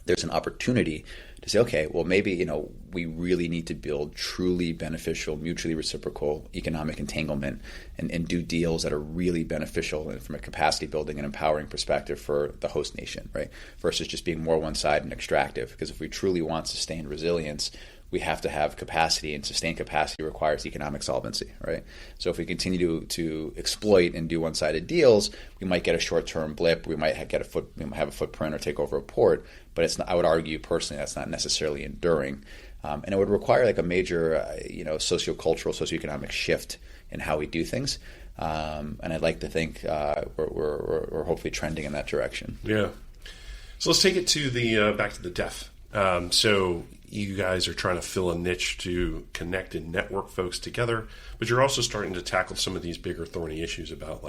there's an opportunity to say, okay, well, maybe, we really need to build truly beneficial, mutually reciprocal economic entanglement and do deals that are really beneficial from a capacity building and empowering perspective for the host nation, right? Versus just being more one-sided and extractive. Because if we truly want sustained resilience, we have to have capacity, and sustained capacity requires economic solvency, right? So if we continue to exploit and do one-sided deals, we might get a short-term blip. We might have a footprint or take over a port, but it's not, I would argue personally that's not necessarily enduring, and it would require a major, sociocultural, socioeconomic shift in how we do things. And I'd like to think we're hopefully trending in that direction. Yeah. So let's take it to the back to the DEF. So you guys are trying to fill a niche to connect and network folks together, but you're also starting to tackle some of these bigger thorny issues about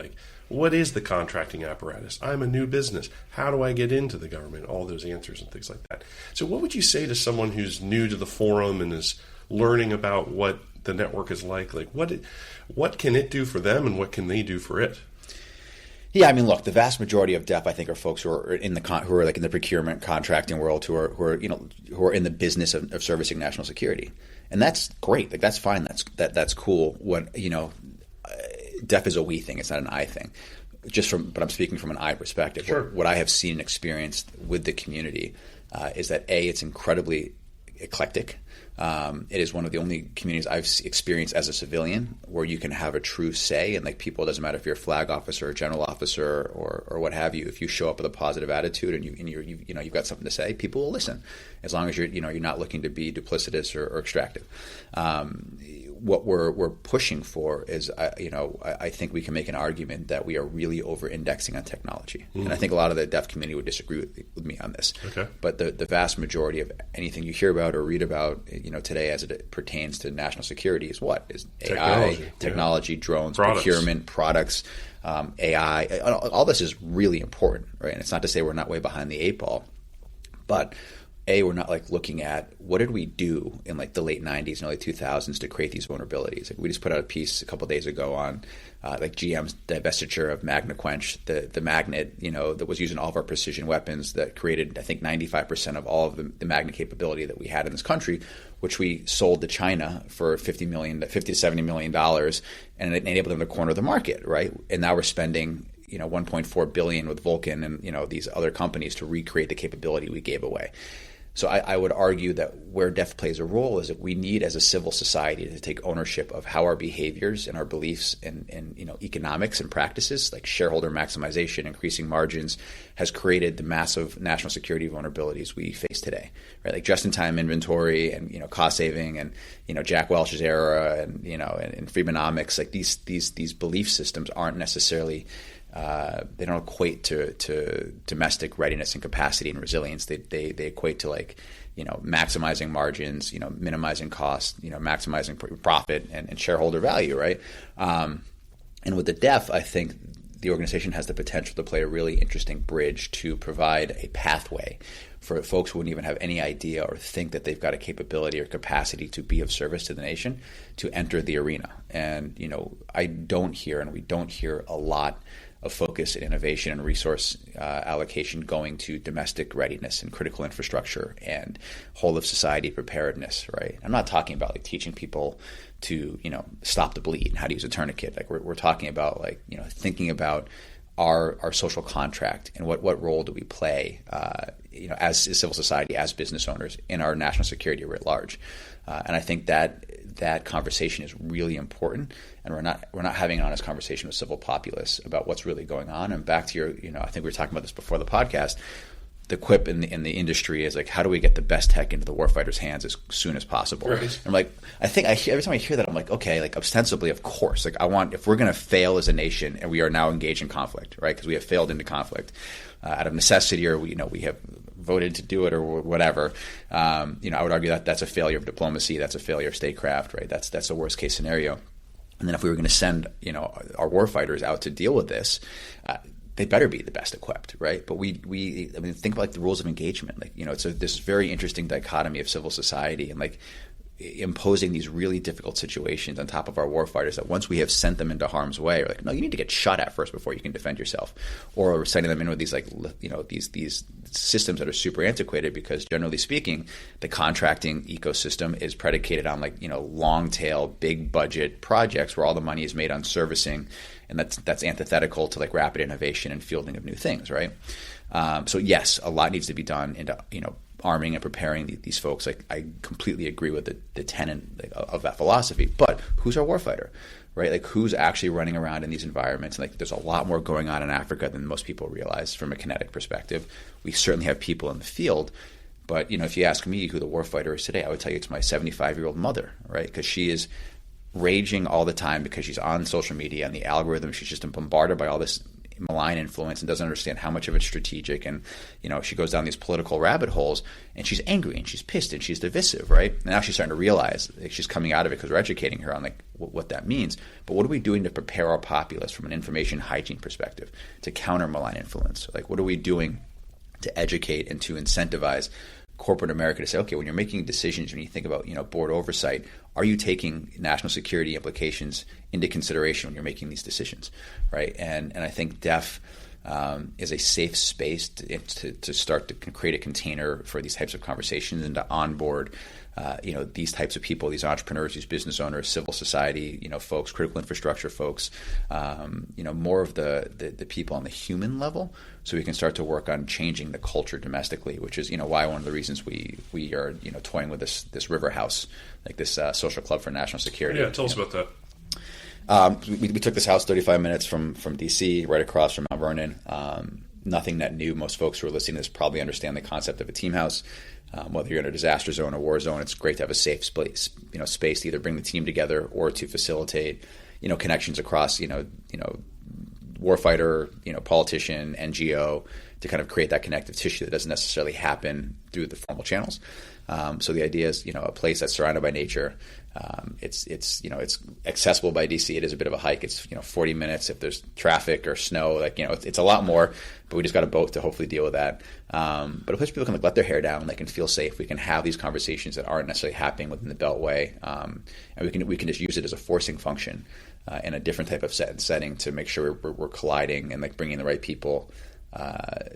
what is the contracting apparatus? I'm a new business. How do I get into the government? All those answers and things like that. So what would you say to someone who's new to the forum and is learning about what the network is like? What can it do for them and what can they do for it? Yeah, I mean, look, the vast majority of DEF, I think, are folks who are in the procurement contracting world, who are in the business of servicing national security, and that's great. That's fine. That's cool. What DEF is a we thing. It's not an I thing. But I'm speaking from an I perspective. Sure. What I have seen and experienced with the community is that it's incredibly eclectic. It is one of the only communities I've experienced as a civilian where you can have a true say, and people, it doesn't matter if you're a flag officer, or general officer, or what have you. If you show up with a positive attitude and you've got something to say, people will listen, as long as you're not looking to be duplicitous or extractive. what we're pushing for is, I think we can make an argument that we are really over-indexing on technology. And I think a lot of the deaf community would disagree with me on this. Okay. But the vast majority of anything you hear about or read about, today as it pertains to national security is what? Is AI, technology, drones, procurement, products, AI. All this is really important, right? And it's not to say we're not way behind the eight ball, but we're not like looking at what did we do in like the late 90s and early 2000s to create these vulnerabilities. Like we just put out a piece a couple of days ago on like GM's divestiture of MagnaQuench, the magnet, that was used in all of our precision weapons that created, I think, 95% of all of the magnet capability that we had in this country, which we sold to China for $50 to $70 million, and it enabled them to corner the market, right? And now we're spending $1.4 billion with Vulcan and these other companies to recreate the capability we gave away. So I would argue that where DEF plays a role is that we need, as a civil society, to take ownership of how our behaviors and our beliefs and economics and practices, like shareholder maximization, increasing margins, has created the massive national security vulnerabilities we face today. Right, like just-in-time inventory and cost saving and Jack Welch's era and and Freedonomics. Like these belief systems aren't necessarily. They don't equate to domestic readiness and capacity and resilience. They equate to maximizing margins, minimizing costs, maximizing profit and shareholder value, right? And with the DEF, I think the organization has the potential to play a really interesting bridge to provide a pathway for folks who wouldn't even have any idea or think that they've got a capability or capacity to be of service to the nation to enter the arena. And I don't hear, and we don't hear a lot of focus and innovation and resource allocation going to domestic readiness and critical infrastructure and whole of society preparedness, right? I'm not talking about teaching people to stop the bleed and how to use a tourniquet. Like we're talking about thinking about our social contract and what role do we play as civil society, as business owners in our national security writ large. And I think that conversation is really important, and we're not having an honest conversation with civil populace about what's really going on. And back to your, I think we were talking about this before the podcast. The quip in the industry is like, how do we get the best tech into the warfighter's hands as soon as possible? Right. I'm like, every time I hear that, I'm like, okay, like ostensibly, of course, like if we're going to fail as a nation and we are now engaged in conflict, right? Because we have failed into conflict out of necessity, or we have voted to do it or whatever. I would argue that that's a failure of diplomacy. That's a failure of statecraft, right? That's a worst case scenario. And then if we were going to send, our warfighters out to deal with this, they better be the best equipped, right? But we think about the rules of engagement. It's this very interesting dichotomy of civil society and imposing these really difficult situations on top of our warfighters that once we have sent them into harm's way, are like, no, you need to get shot at first before you can defend yourself. Or we're sending them in with these these systems that are super antiquated because generally speaking, the contracting ecosystem is predicated on long tail, big budget projects where all the money is made on servicing, and that's antithetical to rapid innovation and fielding of new things, right? So yes, a lot needs to be done into arming and preparing these folks. I completely agree with the tenet of that philosophy. But who's our warfighter, right? Who's actually running around in these environments? And there's a lot more going on in Africa than most people realize from a kinetic perspective. We certainly have people in the field. But if you ask me who the warfighter is today, I would tell you it's my 75-year-old mother, right? Because she is raging all the time because she's on social media and the algorithm. She's just bombarded by all this malign influence and doesn't understand how much of it's strategic, and she goes down these political rabbit holes and she's angry and she's pissed and she's divisive, right? And now she's starting to realize she's coming out of it because we're educating her on what that means. But what are we doing to prepare our populace from an information hygiene perspective to counter malign influence? What are we doing to educate and to incentivize corporate America to say, okay, when you're making decisions, when you think about board oversight, are you taking national security implications into consideration when you're making these decisions, right? And I think DEF is a safe space to start to create a container for these types of conversations and to onboard these types of people, these entrepreneurs, these business owners, civil society, folks, critical infrastructure folks, more of the people on the human level, so we can start to work on changing the culture domestically, which is, why one of the reasons we are, toying with this river house, this social club for national security. Yeah, tell us about that. We took this house 35 minutes from DC, right across from Mount Vernon. Nothing that new. Most folks who are listening to this probably understand the concept of a team house. Whether you're in a disaster zone, a war zone, it's great to have a safe space, space to either bring the team together or to facilitate, connections across, warfighter, politician, NGO, to kind of create that connective tissue that doesn't necessarily happen through the formal channels. So the idea is, a place that's surrounded by nature. It's accessible by DC. It is a bit of a hike. It's 40 minutes if there's traffic or snow. It's a lot more. But we just got a boat to hopefully deal with that. But a place people can let their hair down. They can feel safe. We can have these conversations that aren't necessarily happening within the Beltway, and we can just use it as a forcing function in a different type of setting to make sure we're colliding and bringing the right people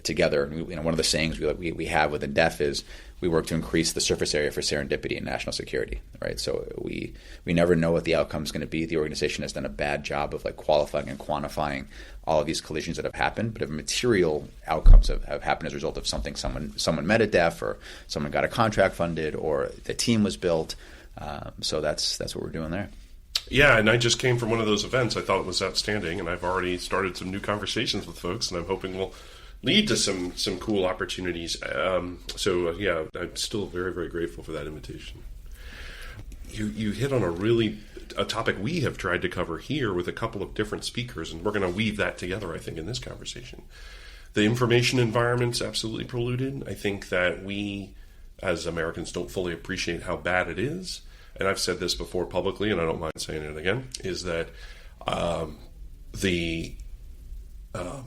together. And one of the sayings we have within DEF is we work to increase the surface area for serendipity and national security, right? So we never know what the outcome is going to be. The organization has done a bad job of qualifying and quantifying all of these collisions that have happened, but if material outcomes have happened as a result of something someone met at DEF, or someone got a contract funded, or the team was built. So that's what we're doing there. Yeah, and I just came from one of those events. I thought it was outstanding, and I've already started some new conversations with folks, and I'm hoping we'll lead to some cool opportunities. So I'm still very, very grateful for that invitation. You hit on a topic we have tried to cover here with a couple of different speakers, and we're going to weave that together, I think, in this conversation. The information environment's absolutely polluted. I think that we, as Americans, don't fully appreciate how bad it is. And I've said this before publicly, and I don't mind saying it again, is that the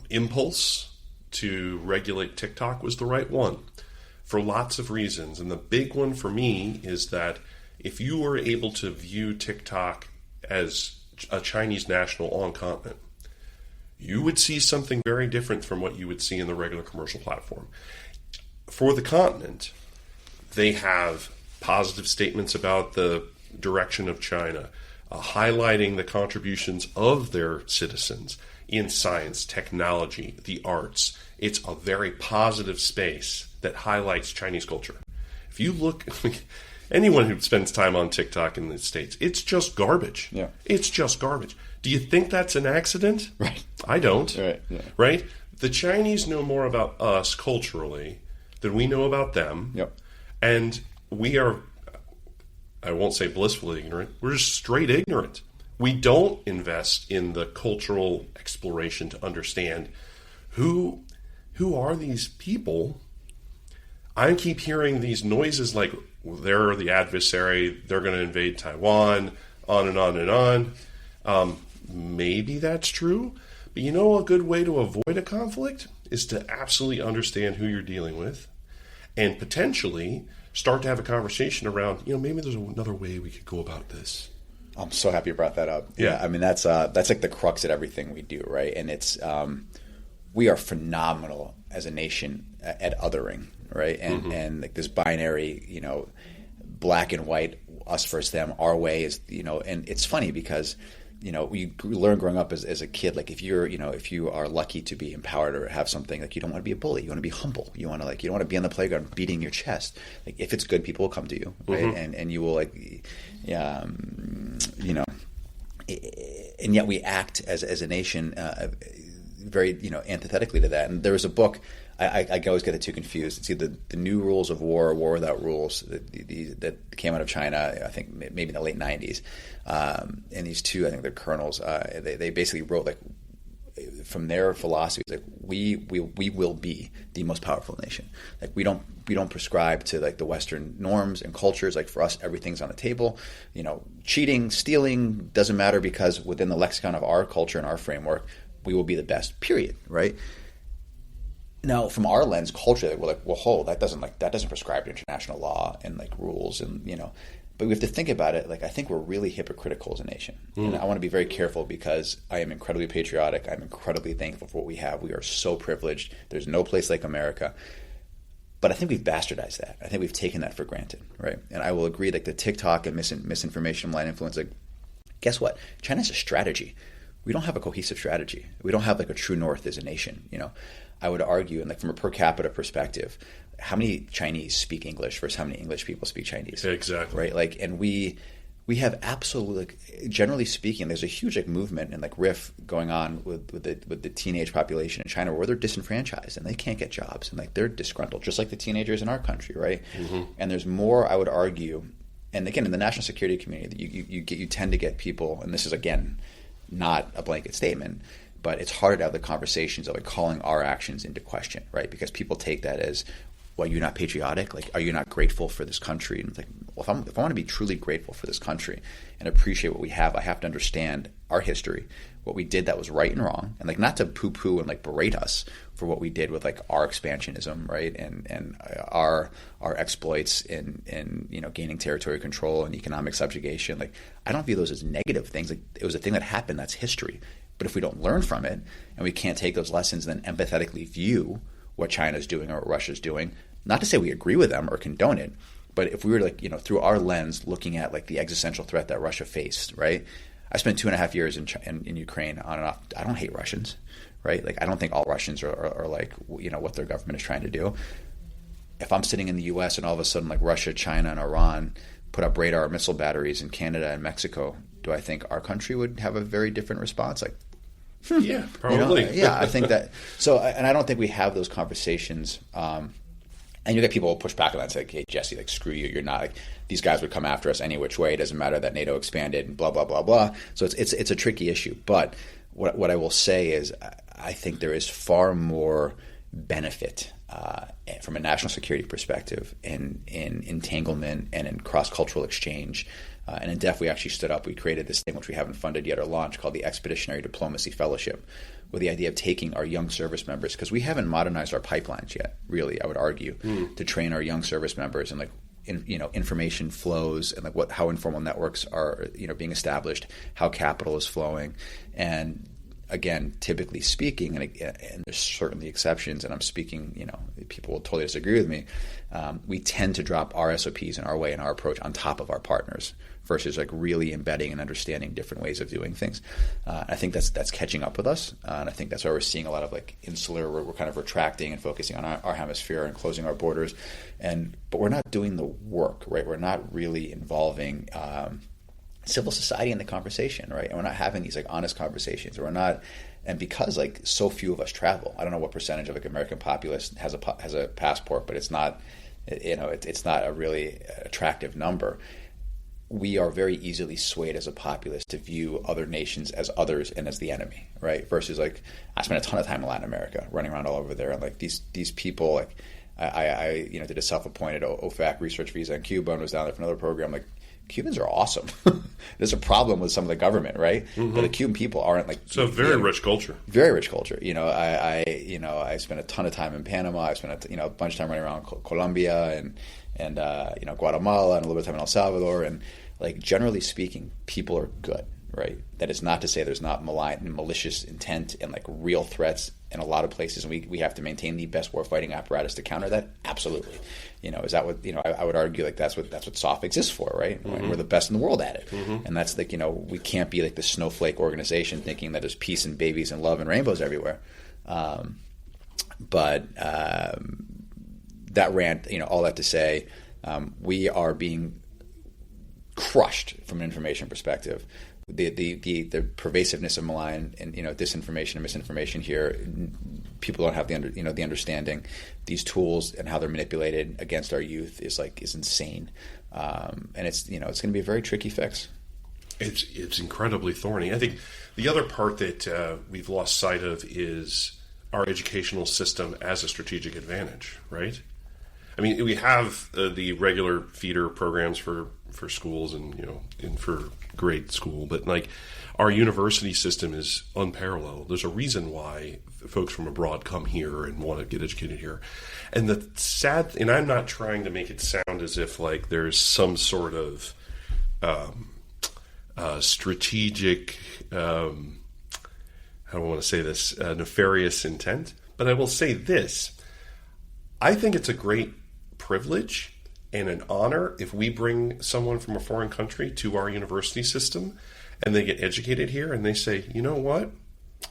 impulse to regulate TikTok was the right one for lots of reasons. And the big one for me is that if you were able to view TikTok as a Chinese national on continent, you would see something very different from what you would see in the regular commercial platform. For the continent, they have positive statements about the direction of China, highlighting the contributions of their citizens in science, technology, the arts. It's a very positive space that highlights Chinese culture. If you look, anyone who spends time on TikTok in the States, it's just garbage. Yeah. It's just garbage. Do you think that's an accident? Right. I don't. Right. Yeah. Right? The Chinese know more about us culturally than we know about them. Yep. And we are, I won't say blissfully ignorant, we're just straight ignorant. We don't invest in the cultural exploration to understand who are these people. I keep hearing these noises like they're the adversary, they're going to invade Taiwan, on and on and on. Maybe that's true, but a good way to avoid a conflict is to absolutely understand who you're dealing with and potentially start to have a conversation around, maybe there's another way we could go about this. I'm so happy you brought that up. Yeah. I mean, that's like the crux at everything we do, right? And it's we are phenomenal as a nation at othering, right? And like this binary, black and white, us versus them, our way is, and it's funny because we learn growing up as a kid, like if you are lucky to be empowered or have something, like you don't want to be a bully, you want to be humble, you want to you don't want to be on the playground beating your chest. Like if it's good, people will come to you, right? And you will and yet we act as a nation very antithetically to that. And there was a book. I always get the two confused. It's either The New Rules of War or War Without Rules that came out of China, I think maybe in the late 90s. And these two, I think they're colonels, they basically wrote from their philosophies, we will be the most powerful nation. Like we don't prescribe to the Western norms and cultures. Like for us, everything's on the table. Cheating, stealing doesn't matter because within the lexicon of our culture and our framework, we will be the best. Period. Right. Now, from our lens, culturally, we're hold that doesn't prescribe to international law and rules and But we have to think about it. I think we're really hypocritical as a nation, and I want to be very careful because I am incredibly patriotic. I'm incredibly thankful for what we have. We are so privileged. There's no place like America. But I think we've bastardized that. I think we've taken that for granted, right? And I will agree the TikTok and misinformation, blind influence. Guess what? China's a strategy. We don't have a cohesive strategy. We don't have a true north as a nation. I would argue, and from a per capita perspective, how many Chinese speak English versus how many English people speak Chinese? Exactly. Right? And we we have absolutely, generally speaking, there's a huge movement and riff going on with the teenage population in China where they're disenfranchised and they can't get jobs and they're disgruntled, just like the teenagers in our country, right? Mm-hmm. And there's more, I would argue, and again, in the national security community, you tend to get people, and this is again not a blanket statement, but it's hard to have the conversations of calling our actions into question, right? Because people take that as, well, you're not patriotic? Are you not grateful for this country? And it's well, if I want to be truly grateful for this country and appreciate what we have, I have to understand our history, what we did that was right and wrong, and not to poo-poo and berate us for what we did with our expansionism, right, and our exploits in gaining territory control and economic subjugation. I don't view those as negative things. It was a thing that happened. That's history. But if we don't learn from it and we can't take those lessons and then empathetically view what China's doing or what Russia's doing, not to say we agree with them or condone it, but if we were through our lens looking at the existential threat that Russia faced, right? I spent 2.5 years in Ukraine on and off. I don't hate Russians, right? I don't think all Russians are what their government is trying to do. If I'm sitting in the U.S. and all of a sudden Russia, China, and Iran put up radar missile batteries in Canada and Mexico, do I think our country would have a very different response? Yeah, probably. Yeah, I think that. So, and I don't think we have those conversations. And you get people who push back on that and say, "Hey, Jesse, screw you. You're not these guys would come after us any which way. It doesn't matter that NATO expanded and blah blah blah blah." So it's a tricky issue. But what I will say is, I think there is far more benefit from a national security perspective in entanglement and in cross-cultural exchange. And in DEF, we actually stood up. We created this thing, which we haven't funded yet or launched, called the Expeditionary Diplomacy Fellowship, with the idea of taking our young service members, because we haven't modernized our pipelines yet, really, I would argue, to train our young service members and information flows and how informal networks are being established, how capital is flowing. And again, typically speaking, and there's certainly exceptions, and I'm speaking, people will totally disagree with me, we tend to drop our SOPs and our way and our approach on top of our partners versus really embedding and understanding different ways of doing things. I think that's catching up with us, and I think that's why we're seeing a lot of insular, we're kind of retracting and focusing on our hemisphere and closing our borders, but we're not doing the work, right? We're not really involving civil society in the conversation, right? And we're not having these honest conversations. We're not, and because so few of us travel. I don't know what percentage of American populace has a passport, but it's not, it's not a really attractive number. We are very easily swayed as a populace to view other nations as others and as the enemy, right? Versus I spent a ton of time in Latin America, running around all over there, and these people, I did a self-appointed OFAC research visa in Cuba and was down there for another program. Cubans are awesome. There's a problem with some of the government, right? Mm-hmm. But the Cuban people aren't So very rich culture. Very rich culture. I spent a ton of time in Panama. I spent a bunch of time running around Colombia and Guatemala and a little bit of time in El Salvador. And generally speaking, people are good, right? That is not to say there's not malign and malicious intent and real threats in a lot of places, and we have to maintain the best warfighting apparatus to counter that. Absolutely. Is that what I would argue that's what SOF exists for, right? Mm-hmm. We're the best in the world at it, mm-hmm. And that's we can't be the snowflake organization thinking that there's peace and babies and love and rainbows everywhere. But that rant, all that to say, we are being crushed from an information perspective. The pervasiveness of malign and disinformation and misinformation here, people don't have the understanding. These tools and how they're manipulated against our youth is insane, and it's going to be a very tricky fix. It's incredibly thorny. I think the other part that we've lost sight of is our educational system as a strategic advantage, right? I mean, we have the regular feeder programs for schools and for grade school, but our university system is unparalleled. There's a reason why folks from abroad come here and want to get educated here. And the sad, and I'm not trying to make it sound as if there's some sort of strategic, how do I want to say this, nefarious intent, but I will say this. I think it's a great privilege and an honor if we bring someone from a foreign country to our university system and they get educated here and they say, you know what,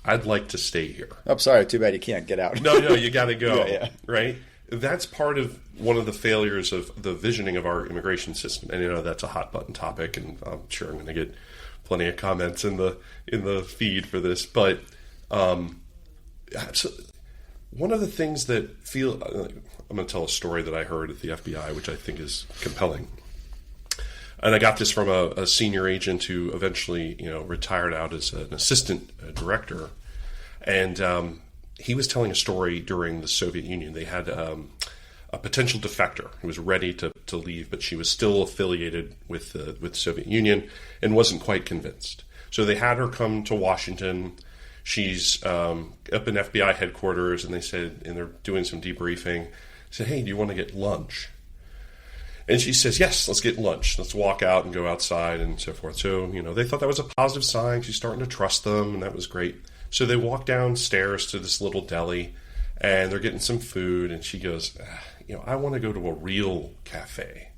I'd like to stay here. I'm sorry, too bad you can't get out. No, you got to go, yeah. Right? that's part of one of the failures of the visioning of our immigration system. And that's a hot button topic, and I'm sure I'm going to get plenty of comments in the feed for this. But so one of the things that I'm going to tell a story that I heard at the FBI, which I think is compelling. And I got this from a senior agent who eventually, retired out as an assistant director. And he was telling a story during the Soviet Union. They had a potential defector who was ready to leave, but she was still affiliated with the Soviet Union and wasn't quite convinced. So they had her come to Washington. She's up in FBI headquarters, and they're doing some debriefing. Said, "Hey, do you want to get lunch?" And she says, "Yes, let's get lunch. Let's walk out and go outside," and so forth. So, they thought that was a positive sign. She's starting to trust them, and that was great. So they walk downstairs to this little deli, and they're getting some food, and she goes, "I want to go to a real cafe.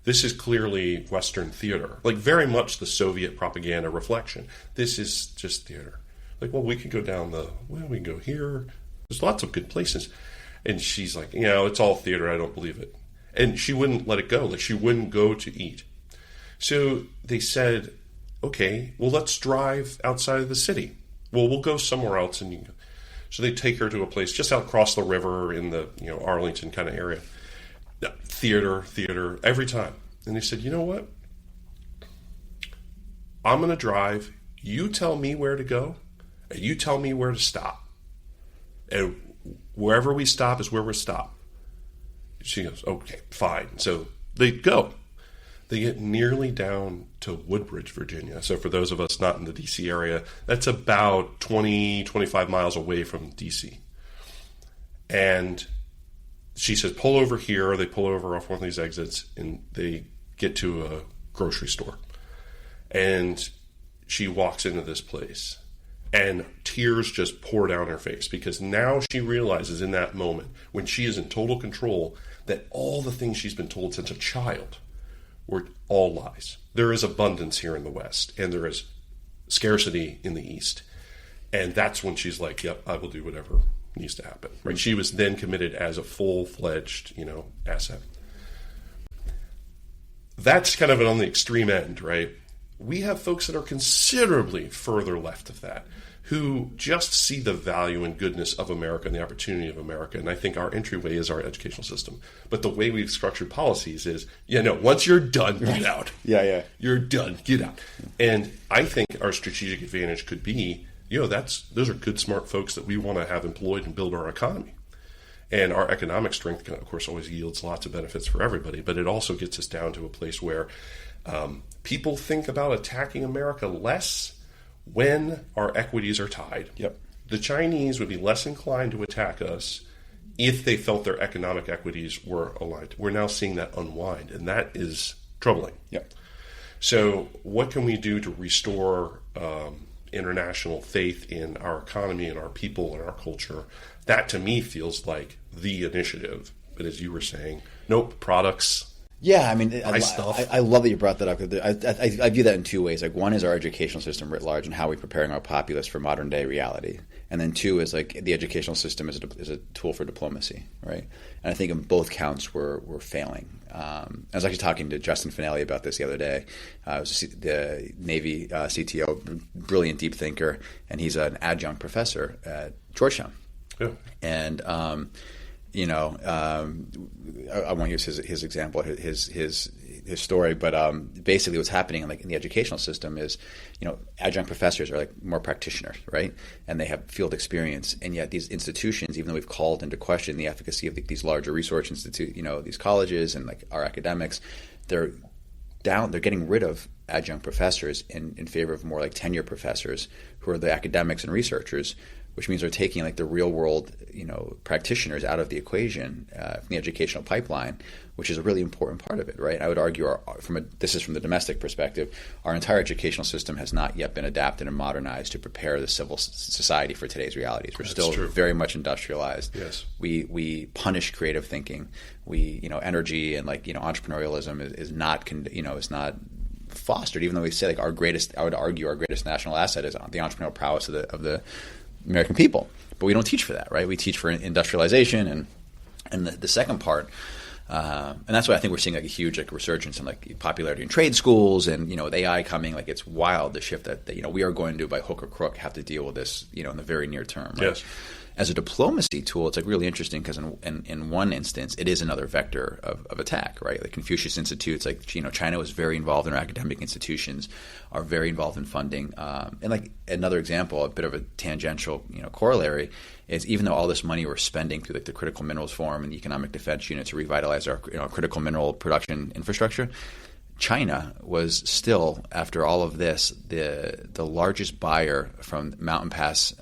This is clearly Western theater, like very much the Soviet propaganda reflection. This is just theater. Like, well, we could go we can go here. There's lots of good places." And she's like, "It's all theater. I don't believe it." And she wouldn't let it go. Like, she wouldn't go to eat. So they said, "Okay, well, let's drive outside of the city. Well, we'll go somewhere else." And you can go. So they take her to a place just out across the river in the Arlington kind of area. Theater, every time. And they said, "You know what? I'm going to drive. You tell me where to go, and you tell me where to stop. And wherever we stop is where we'll stop." She goes, "Okay, fine." So they go. They get nearly down to Woodbridge, Virginia. So for those of us not in the D.C. area, that's about 25 miles away from D.C. And she says, "Pull over here." They pull over off one of these exits, and they get to a grocery store. And she walks into this place, and tears just pour down her face, because now she realizes in that moment, when she is in total control, that all the things she's been told since a child were all lies. There is abundance here in the West, and there is scarcity in the East. And that's when she's like, "Yep, I will do whatever needs to happen." Right? She was then committed as a full-fledged, asset. That's kind of on the extreme end, right? We have folks that are considerably further left of that, who just see the value and goodness of America and the opportunity of America. And I think our entryway is our educational system. But the way we've structured policies is, once you're done, get out. Yeah. You're done, get out. And I think our strategic advantage could be, those are good, smart folks that we want to have employed and build our economy. And our economic strength, of course, always yields lots of benefits for everybody. But it also gets us down to a place where people think about attacking America less when our equities are tied. Yep. The Chinese would be less inclined to attack us if they felt their economic equities were aligned. We're now seeing that unwind, and that is troubling. Yep. So what can we do to restore international faith in our economy and our people and our culture? That, to me, feels like the initiative. But as you were saying, nope, products. Yeah, I mean, stuff. I love that you brought that up. I view that in two ways. Like, one is our educational system writ large and how we're preparing our populace for modern day reality, and then two is like the educational system is a tool for diplomacy, right? And I think in both counts we're failing. I was actually talking to Justin Finelli about this the other day. It was the Navy CTO, brilliant deep thinker, and he's an adjunct professor at Georgetown. Yeah. And I won't use his example, his story, but basically what's happening in the educational system is, adjunct professors are like more practitioners, right? And they have field experience, and yet these institutions, even though we've called into question the efficacy of these larger research institute, these colleges and like our academics, they're getting rid of adjunct professors in favor of more like tenure professors who are the academics and researchers, which means they're taking like the real world, practitioners out of the equation from the educational pipeline, which is a really important part of it, right? I would argue this is from the domestic perspective, our entire educational system has not yet been adapted and modernized to prepare the civil society for today's realities. We're still very much industrialized. Yes. We punish creative thinking. Energy and entrepreneurialism is not is not fostered, even though we say I would argue our greatest national asset is the entrepreneurial prowess of the American people. But we don't teach for that, right? We teach for industrialization and And the second part, and that's why I think we're seeing like a huge like resurgence in like popularity in trade schools, and with AI coming, like it's wild the shift that we are going to, by hook or crook, have to deal with this in the very near term. Right? Yes. As a diplomacy tool, it's like really interesting because in one instance, it is another vector of attack, right? Like Confucius Institutes, like China was very involved in our academic institutions, are very involved in funding, and like another example, a bit of a tangential corollary is even though all this money we're spending through like the Critical Minerals Forum and the Economic Defense Unit to revitalize our critical mineral production infrastructure, China was still, after all of this, the largest buyer from Mountain Pass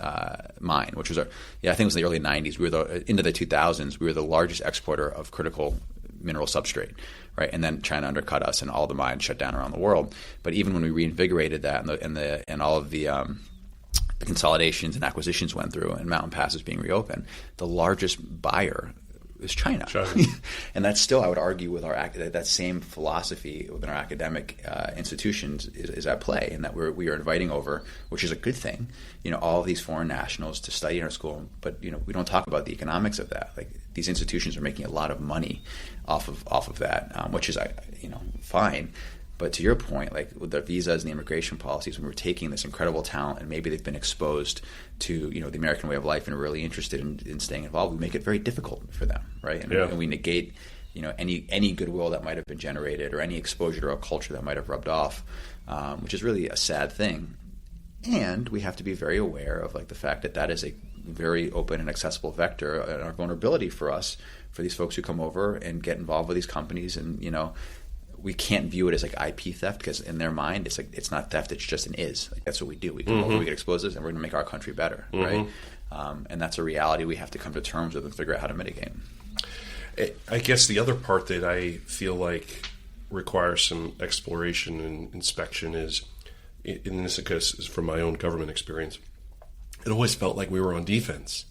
mine, which was I think it was in the early 90s. We were into the 2000s. We were the largest exporter of critical mineral substrate, right? And then China undercut us, and all the mines shut down around the world. But even when we reinvigorated that, and all of the consolidations and acquisitions went through, and Mountain Pass is being reopened, the largest buyer is China. And that's still, I would argue, with our that same philosophy within our academic institutions is at play, and that we are inviting over, which is a good thing, all of these foreign nationals to study in our school. But we don't talk about the economics of that. Like these institutions are making a lot of money off of that, which is fine. But to your point, like with the visas and the immigration policies, when we're taking this incredible talent and maybe they've been exposed to the American way of life and are really interested in staying involved, we make it very difficult for them, right? And we negate any goodwill that might have been generated or any exposure to a culture that might have rubbed off, which is really a sad thing. And we have to be very aware of like the fact that is a very open and accessible vector and our vulnerability for these folks who come over and get involved with these companies, and we can't view it as like IP theft, because in their mind it's like it's not theft, it's just an is. Like that's what we do. We come over, we get exposed, and we're going to make our country better, right? And that's a reality we have to come to terms with and figure out how to mitigate. I guess the other part that I feel like requires some exploration and inspection is, in this case, is from my own government experience. It always felt like we were on defense.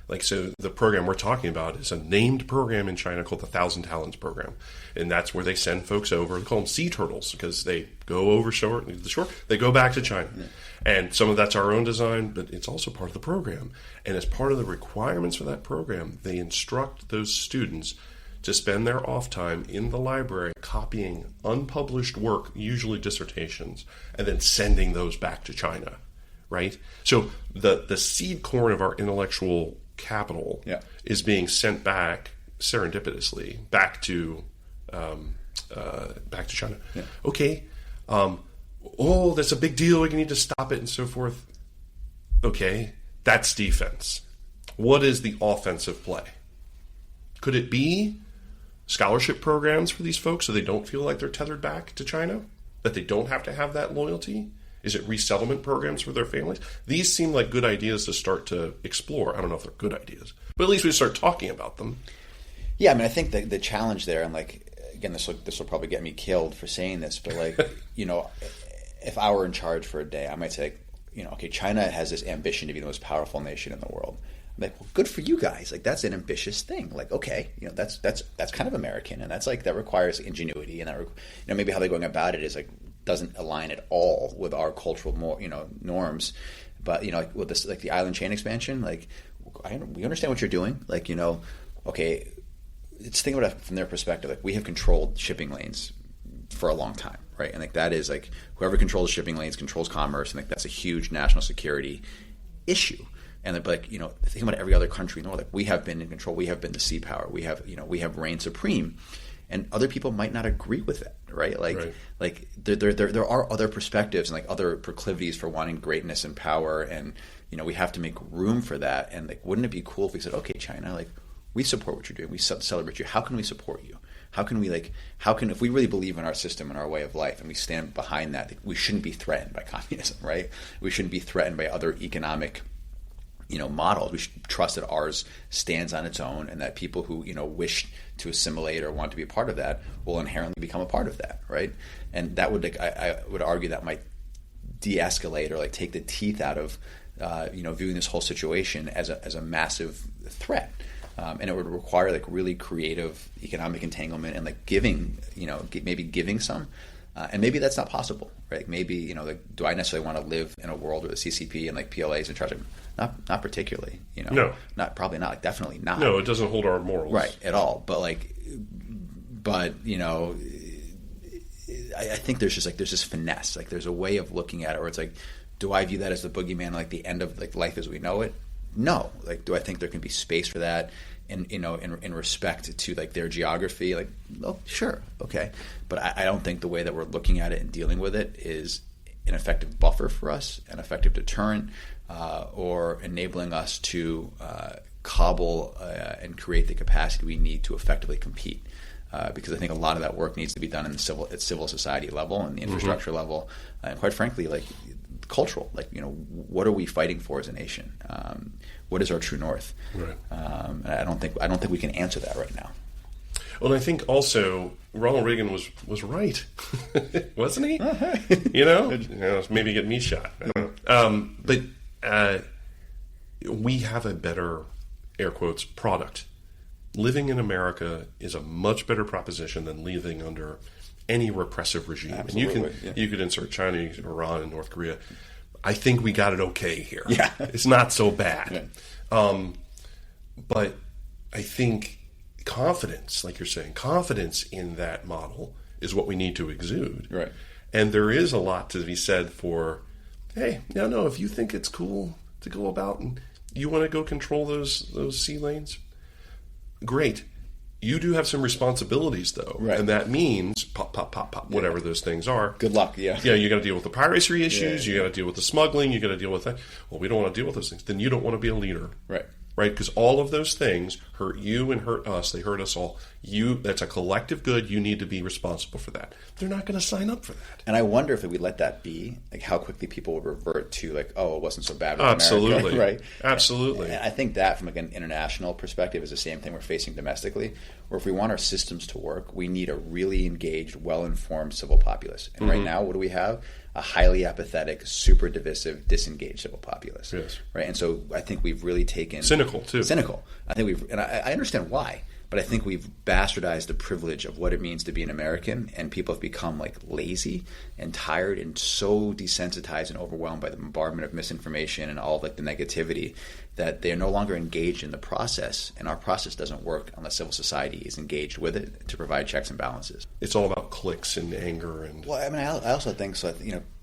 Like, so the program we're talking about is a named program in China called the 1,000 Talents Program. And that's where they send folks over. They call them sea turtles because they go over the shore, they go back to China. Yeah. And some of that's our own design, but it's also part of the program. And as part of the requirements for that program, they instruct those students to spend their off time in the library copying unpublished work, usually dissertations, and then sending those back to China, right? So the seed corn of our intellectual capital is being sent back serendipitously back to China. Yeah. Okay. That's a big deal. We need to stop it and so forth. Okay. That's defense. What is the offensive play? Could it be scholarship programs for these folks so they don't feel like they're tethered back to China? That they don't have to have that loyalty? Is it resettlement programs for their families? These seem like good ideas to start to explore. I don't know if they're good ideas, but at least we start talking about them. Yeah, I mean, I think the challenge there, and like, again, this will probably get me killed for saying this, but like, if I were in charge for a day, I might say, okay, China has this ambition to be the most powerful nation in the world. I'm like, well, good for you guys. Like, that's an ambitious thing. Like, okay, that's kind of American, and that's like, that requires ingenuity, and that maybe how they're going about it is like doesn't align at all with our cultural norms. But like with this, like the island chain expansion, like we understand what you're doing. Like okay, let's think about it from their perspective. Like, we have controlled shipping lanes for a long time, right? And like that is like whoever controls shipping lanes controls commerce, and like that's a huge national security issue. And like think about every other country in the world. Like, we have been in control. We have been the sea power. We have reigned supreme. And other people might not agree with that, right? Like there are other perspectives and like other proclivities for wanting greatness and power, and we have to make room for that. And like, wouldn't it be cool if we said, okay, China, like, we support what you're doing, we celebrate you. How can we support you? How can if we really believe in our system and our way of life, and we stand behind that, we shouldn't be threatened by communism, right? We shouldn't be threatened by other economic models. We should trust that ours stands on its own, and that people who wish to assimilate or want to be a part of that will inherently become a part of that, right? And that would, like, I would argue, that might de-escalate or like take the teeth out of viewing this whole situation as a massive threat. And it would require like really creative economic entanglement and like giving, maybe giving some. And maybe that's not possible, right? Maybe, do I necessarily want to live in a world where the CCP and like PLA is in charge of Not particularly, No. Probably not, definitely not. No, it doesn't hold our morals. Right, at all. But I think there's this finesse. Like, there's a way of looking at it where it's like, do I view that as the boogeyman, like the end of like life as we know it? No. Like, do I think there can be space for that in respect to like their geography? Like, oh, sure, okay. But I don't think the way that we're looking at it and dealing with it is an effective buffer for us, an effective deterrent, or enabling us to cobble and create the capacity we need to effectively compete. Because I think a lot of that work needs to be done at civil society level and the infrastructure level, and quite frankly, like cultural. Like, what are we fighting for as a nation? What is our true north? Right. And I don't think we can answer that right now. Well, and I think also Ronald Reagan was right, wasn't he? Maybe get me shot. But we have a better, air quotes, product. Living in America is a much better proposition than living under any repressive regime. Absolutely, and you could insert China, you could Iran, and North Korea. I think we got it okay here. Yeah. It's not so bad. Yeah. But I think confidence, like you're saying, confidence in that model is what we need to exude. Right. And there is a lot to be said for, hey, no, if you think it's cool to go about and you want to go control those sea lanes, great. You do have some responsibilities, though. Right. And that means pop, whatever those things are. Good luck, yeah. Yeah, you got to deal with the piracy issues. Yeah. You got to deal with the smuggling. You got to deal with that. Well, we don't want to deal with those things. Then you don't want to be a leader. Right. Right? Because all of those things hurt you and hurt us. They hurt us all. That's a collective good. You need to be responsible for that. They're not going to sign up for that. And I wonder if we let that be, like how quickly people would revert to like, oh, it wasn't so bad with Absolutely. America, right? Absolutely. And I think that from like an international perspective is the same thing we're facing domestically, where if we want our systems to work, we need a really engaged, well-informed civil populace. And right now, what do we have? A highly apathetic, super divisive, disengaged civil populace. Yes. Right. And so I think we've really taken cynical too. Cynical. I think I understand why, but I think we've bastardized the privilege of what it means to be an American, and people have become like lazy and tired and so desensitized and overwhelmed by the bombardment of misinformation and all of like the negativity that they are no longer engaged in the process, and our process doesn't work unless civil society is engaged with it to provide checks and balances. It's all about clicks and anger and. Well, I mean, I also think so.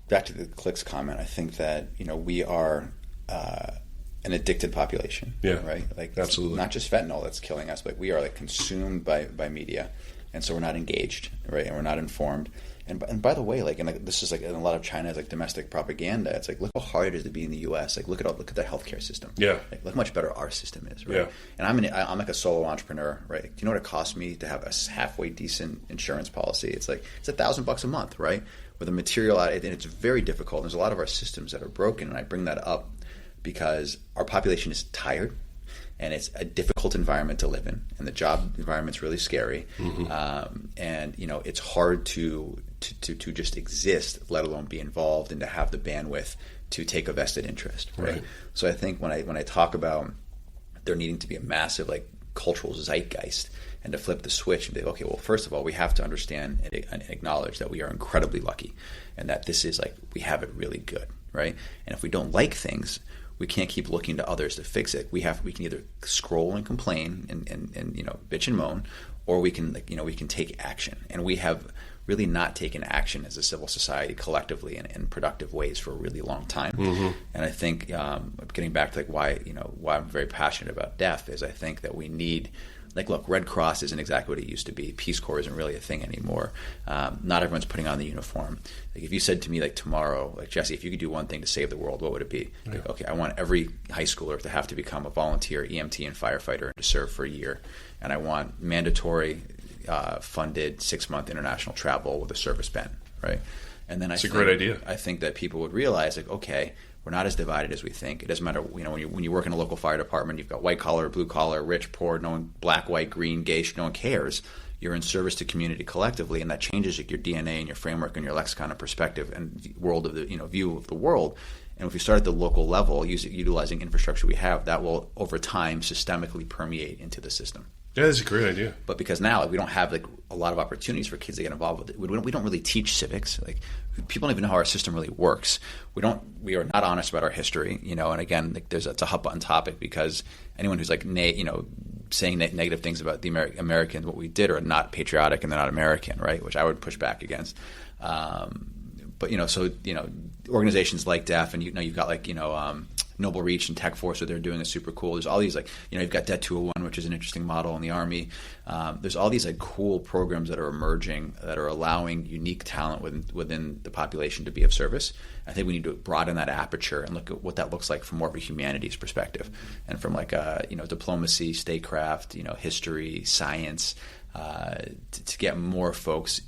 Back to the clicks comment, I think that we are an addicted population. Yeah, right. Like, absolutely. Not just fentanyl that's killing us, but we are like consumed by media, and so we're not engaged, right? And we're not informed. And by the way, this is like in a lot of China's like domestic propaganda. It's like, look how hard it is to be in the U.S. Like look at the healthcare system. Yeah. Like look how much better our system is, right? Yeah. And I'm like a solo entrepreneur, right? Do you know what it costs me to have a halfway decent insurance policy? It's $1,000 a month, right? With a material out, and it's very difficult. There's a lot of our systems that are broken, and I bring that up because our population is tired. And it's a difficult environment to live in, and the job environment's really scary. And it's hard to just exist, let alone be involved and to have the bandwidth to take a vested interest. Right. So I think when I talk about there needing to be a massive like cultural zeitgeist and to flip the switch and be okay, well, first of all, we have to understand and acknowledge that we are incredibly lucky, and that this is like we have it really good, right? And if we don't like things, we can't keep looking to others to fix it. We can either scroll and complain and bitch and moan, or we can take action. And we have really not taken action as a civil society collectively in productive ways for a really long time. And I think getting back to like why I'm very passionate about deaf is I think that we need. Like, look, Red Cross isn't exactly what it used to be. Peace Corps isn't really a thing anymore. Not everyone's putting on the uniform. Like, if you said to me, like, tomorrow, like, Jesse, if you could do one thing to save the world, what would it be? Yeah. Like, okay, I want every high schooler to have to become a volunteer EMT and firefighter and to serve for a year. And I want mandatory funded 6-month international travel with a service band, right? And then It's a great idea. I think that people would realize, like, okay, we're not as divided as we think. It doesn't matter, when you work in a local fire department, you've got white collar, blue collar, rich, poor, no one, black, white, green, gay, no one cares. You're in service to community collectively, and that changes your DNA and your framework and your lexicon and perspective and world of the view of the world. And if we start at the local level, utilizing infrastructure we have, that will over time systemically permeate into the system. Yeah, that's a great idea. But because now we don't have like a lot of opportunities for kids to get involved with it. We don't really teach civics. Like people don't even know how our system really works. We are not honest about our history, you know. And again, like it's a hot button topic because anyone who's like saying negative things about the Americans, what we did, are not patriotic and they're not American, right? Which I would push back against. But organizations like DEF, and you've got like Noble Reach and Tech Force, what they're doing is super cool. There's all these you've got Det 201, which is an interesting model in the Army. There's all these like cool programs that are emerging that are allowing unique talent within the population to be of service. I think we need to broaden that aperture and look at what that looks like from more of a humanities perspective, and from like diplomacy, statecraft, history, science. To get more folks,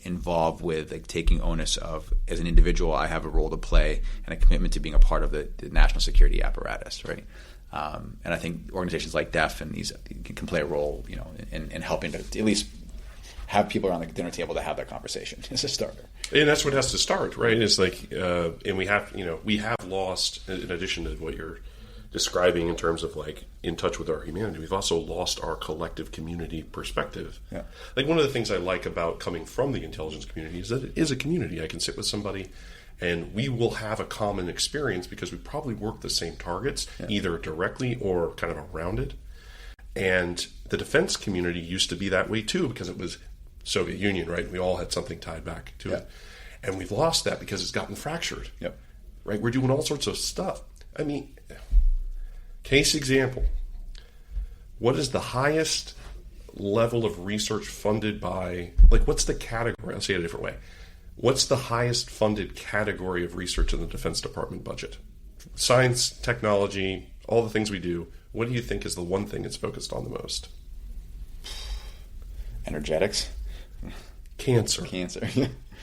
involved with like taking onus of, as an individual, I have a role to play and a commitment to being a part of the national security apparatus, right? And I think organizations like DEF and these can play a role, in helping to at least have people around the dinner table to have that conversation as a starter. And that's what has to start, right? It's like, and we have lost, in addition to what you're describing in terms of like in touch with our humanity, we've also lost our collective community perspective. Yeah. Like one of the things I like about coming from the intelligence community is that it is a community. I can sit with somebody and we will have a common experience because we probably work the same targets, either directly or kind of around it. And the defense community used to be that way too, because it was Soviet Union, right? We all had something tied back to it. And we've lost that because it's gotten fractured. Yep. Right? We're doing all sorts of stuff. I mean, case example, what is the highest level of research funded by, like what's the category? I'll say it a different way. What's the highest funded category of research in the Defense Department budget? Science, technology, all the things we do. What do you think is the one thing it's focused on the most? Energetics. Cancer.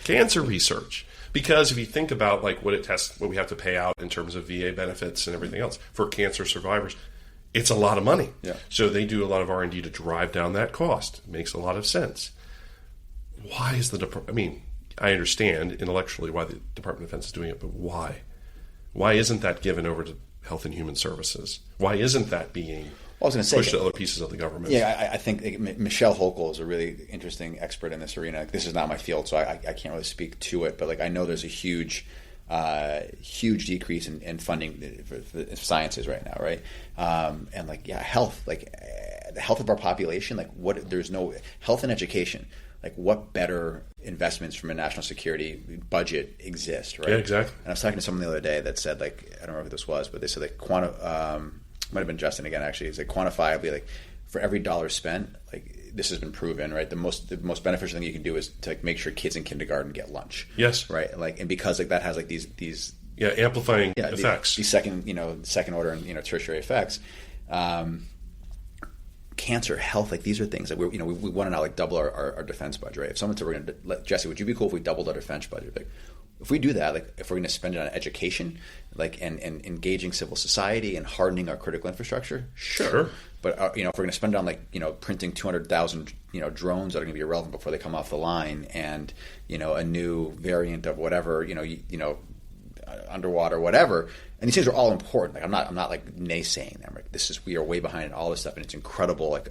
Cancer research. Because if you think about like what we have to pay out in terms of VA benefits and everything else for cancer survivors, it's a lot of money. Yeah. So they do a lot of R&D to drive down that cost. It makes a lot of sense. Why is I understand intellectually why the Department of Defense is doing it, but why? Why isn't that given over to Health and Human Services? Why isn't that being pushed to other pieces of the government? Yeah, I think Michelle Hochul is a really interesting expert in this arena. This is not my field, so I can't really speak to it. But like I know there's a huge decrease in funding for sciences right now, right? And like health, like the health of our population, like there's no health and education. Like what better investments from a national security budget exist, right? Yeah, exactly. And I was talking to someone the other day that said, like, I don't remember who this was, but they said like might have been Justin again, actually. It's like quantifiably, like for every dollar spent, like this has been proven, right? The most beneficial thing you can do is to like, make sure kids in kindergarten get lunch. Yes. Right. Like, and because like that has like these amplifying effects. These second order and tertiary effects. Cancer, health, like these are things that we want to now like double our defense budget, right? If someone said we're going to Jesse, would you be cool if we doubled our defense budget? Like, if we do that, like if we're going to spend it on education, like and engaging civil society and hardening our critical infrastructure, sure. But if we're going to spend it on like printing 200,000 drones that are going to be irrelevant before they come off the line, and a new variant of whatever underwater whatever, and these things are all important. Like I'm not like naysaying them. Like we are way behind in all this stuff, and it's incredible. Like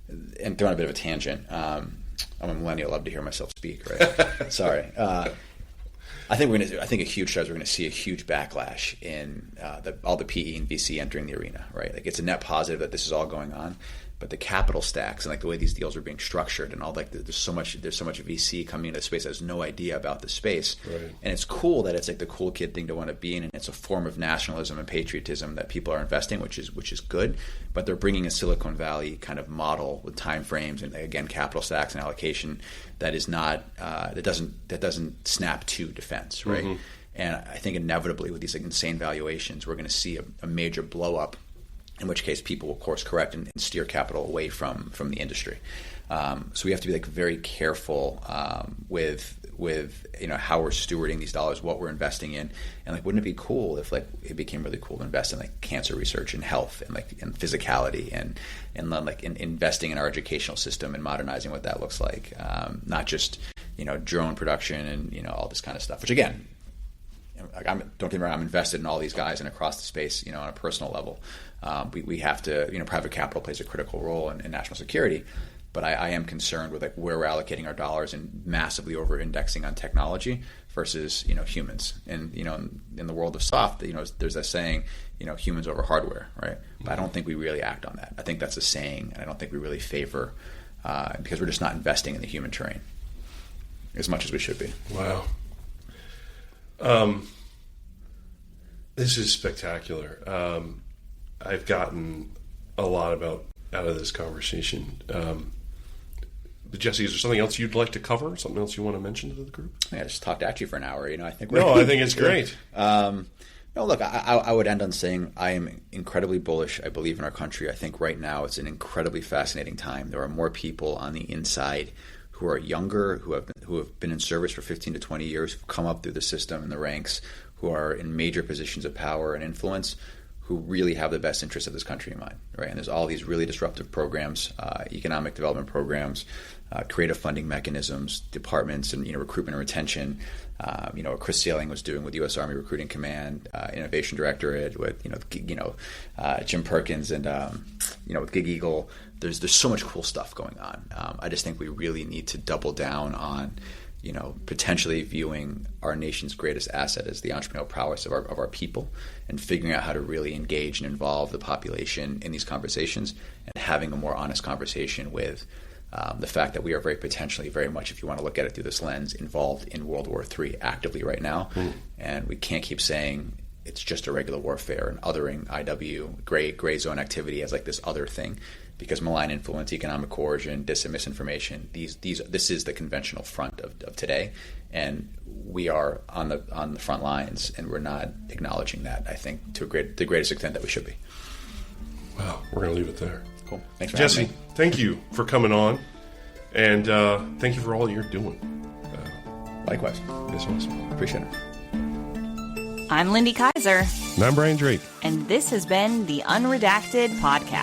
and throwing a bit of a tangent. I'm a millennial. I love to hear myself speak. Right? Sorry. I think a huge trend is we're going to see a huge backlash in all the PE and VC entering the arena, right? Like it's a net positive that this is all going on, but the capital stacks and like the way these deals are being structured and all, like there's so much VC coming into the space that has no idea about the space, right. And it's cool that it's like the cool kid thing to want to be in, and it's a form of nationalism and patriotism that people are investing, which is good. But they're bringing a Silicon Valley kind of model with time frames and again capital stacks and allocation that is not that doesn't snap to defense, right? Mm-hmm. And I think inevitably with these like insane valuations, we're going to see a major blow up. In which case, people will course correct and steer capital away from the industry. So we have to be like very careful with how we're stewarding these dollars, what we're investing in, and like wouldn't it be cool if like it became really cool to invest in like cancer research and health and like and physicality and then like in investing in our educational system and modernizing what that looks like, not just drone production and all this kind of stuff. Which again, don't get me wrong, I'm invested in all these guys and across the space, on a personal level. We have to, private capital plays a critical role in national security. But I am concerned with where we're allocating our dollars and massively over-indexing on technology versus humans. And in the world of soft, there's that saying, humans over hardware, right? But I don't think we really act on that. I think that's a saying, and I don't think we really favor because we're just not investing in the human terrain as much as we should be. Wow. This is spectacular. I've gotten a lot out of this conversation. But Jesse, is there something else you'd like to cover? Something else you want to mention to the group? I just talked at you for an hour. I think. I think it's great. No, look, I would end on saying I am incredibly bullish. I believe in our country. I think right now it's an incredibly fascinating time. There are more people on the inside who are younger, who have been in service for 15 to 20 years, who've come up through the system and the ranks, who are in major positions of power and influence, who really have the best interests of this country in mind, right? And there's all these really disruptive programs, economic development programs, creative funding mechanisms, departments, and recruitment and retention. What Chris Sealing was doing with U.S. Army Recruiting Command, Innovation Directorate, with Jim Perkins, and with Gig Eagle. There's so much cool stuff going on. I just think we really need to double down on potentially viewing our nation's greatest asset as the entrepreneurial prowess of our people, and figuring out how to really engage and involve the population in these conversations, and having a more honest conversation with the fact that we are very much, if you want to look at it through this lens, involved in World War III actively right now. And we can't keep saying it's just irregular warfare and othering IW, gray zone activity as this other thing. Because malign influence, economic coercion, misinformation, this is the conventional front of today, and we are on the front lines, and we're not acknowledging that. I think to the greatest extent that we should be. Wow, we're going to leave it there. Cool. Thanks for Jesse, having me. Thank you for coming on, and thank you for all you're doing. Likewise. It's awesome. Appreciate it. I'm Lindy Kaiser. And I'm Brian Drake. And this has been the Unredacted Podcast.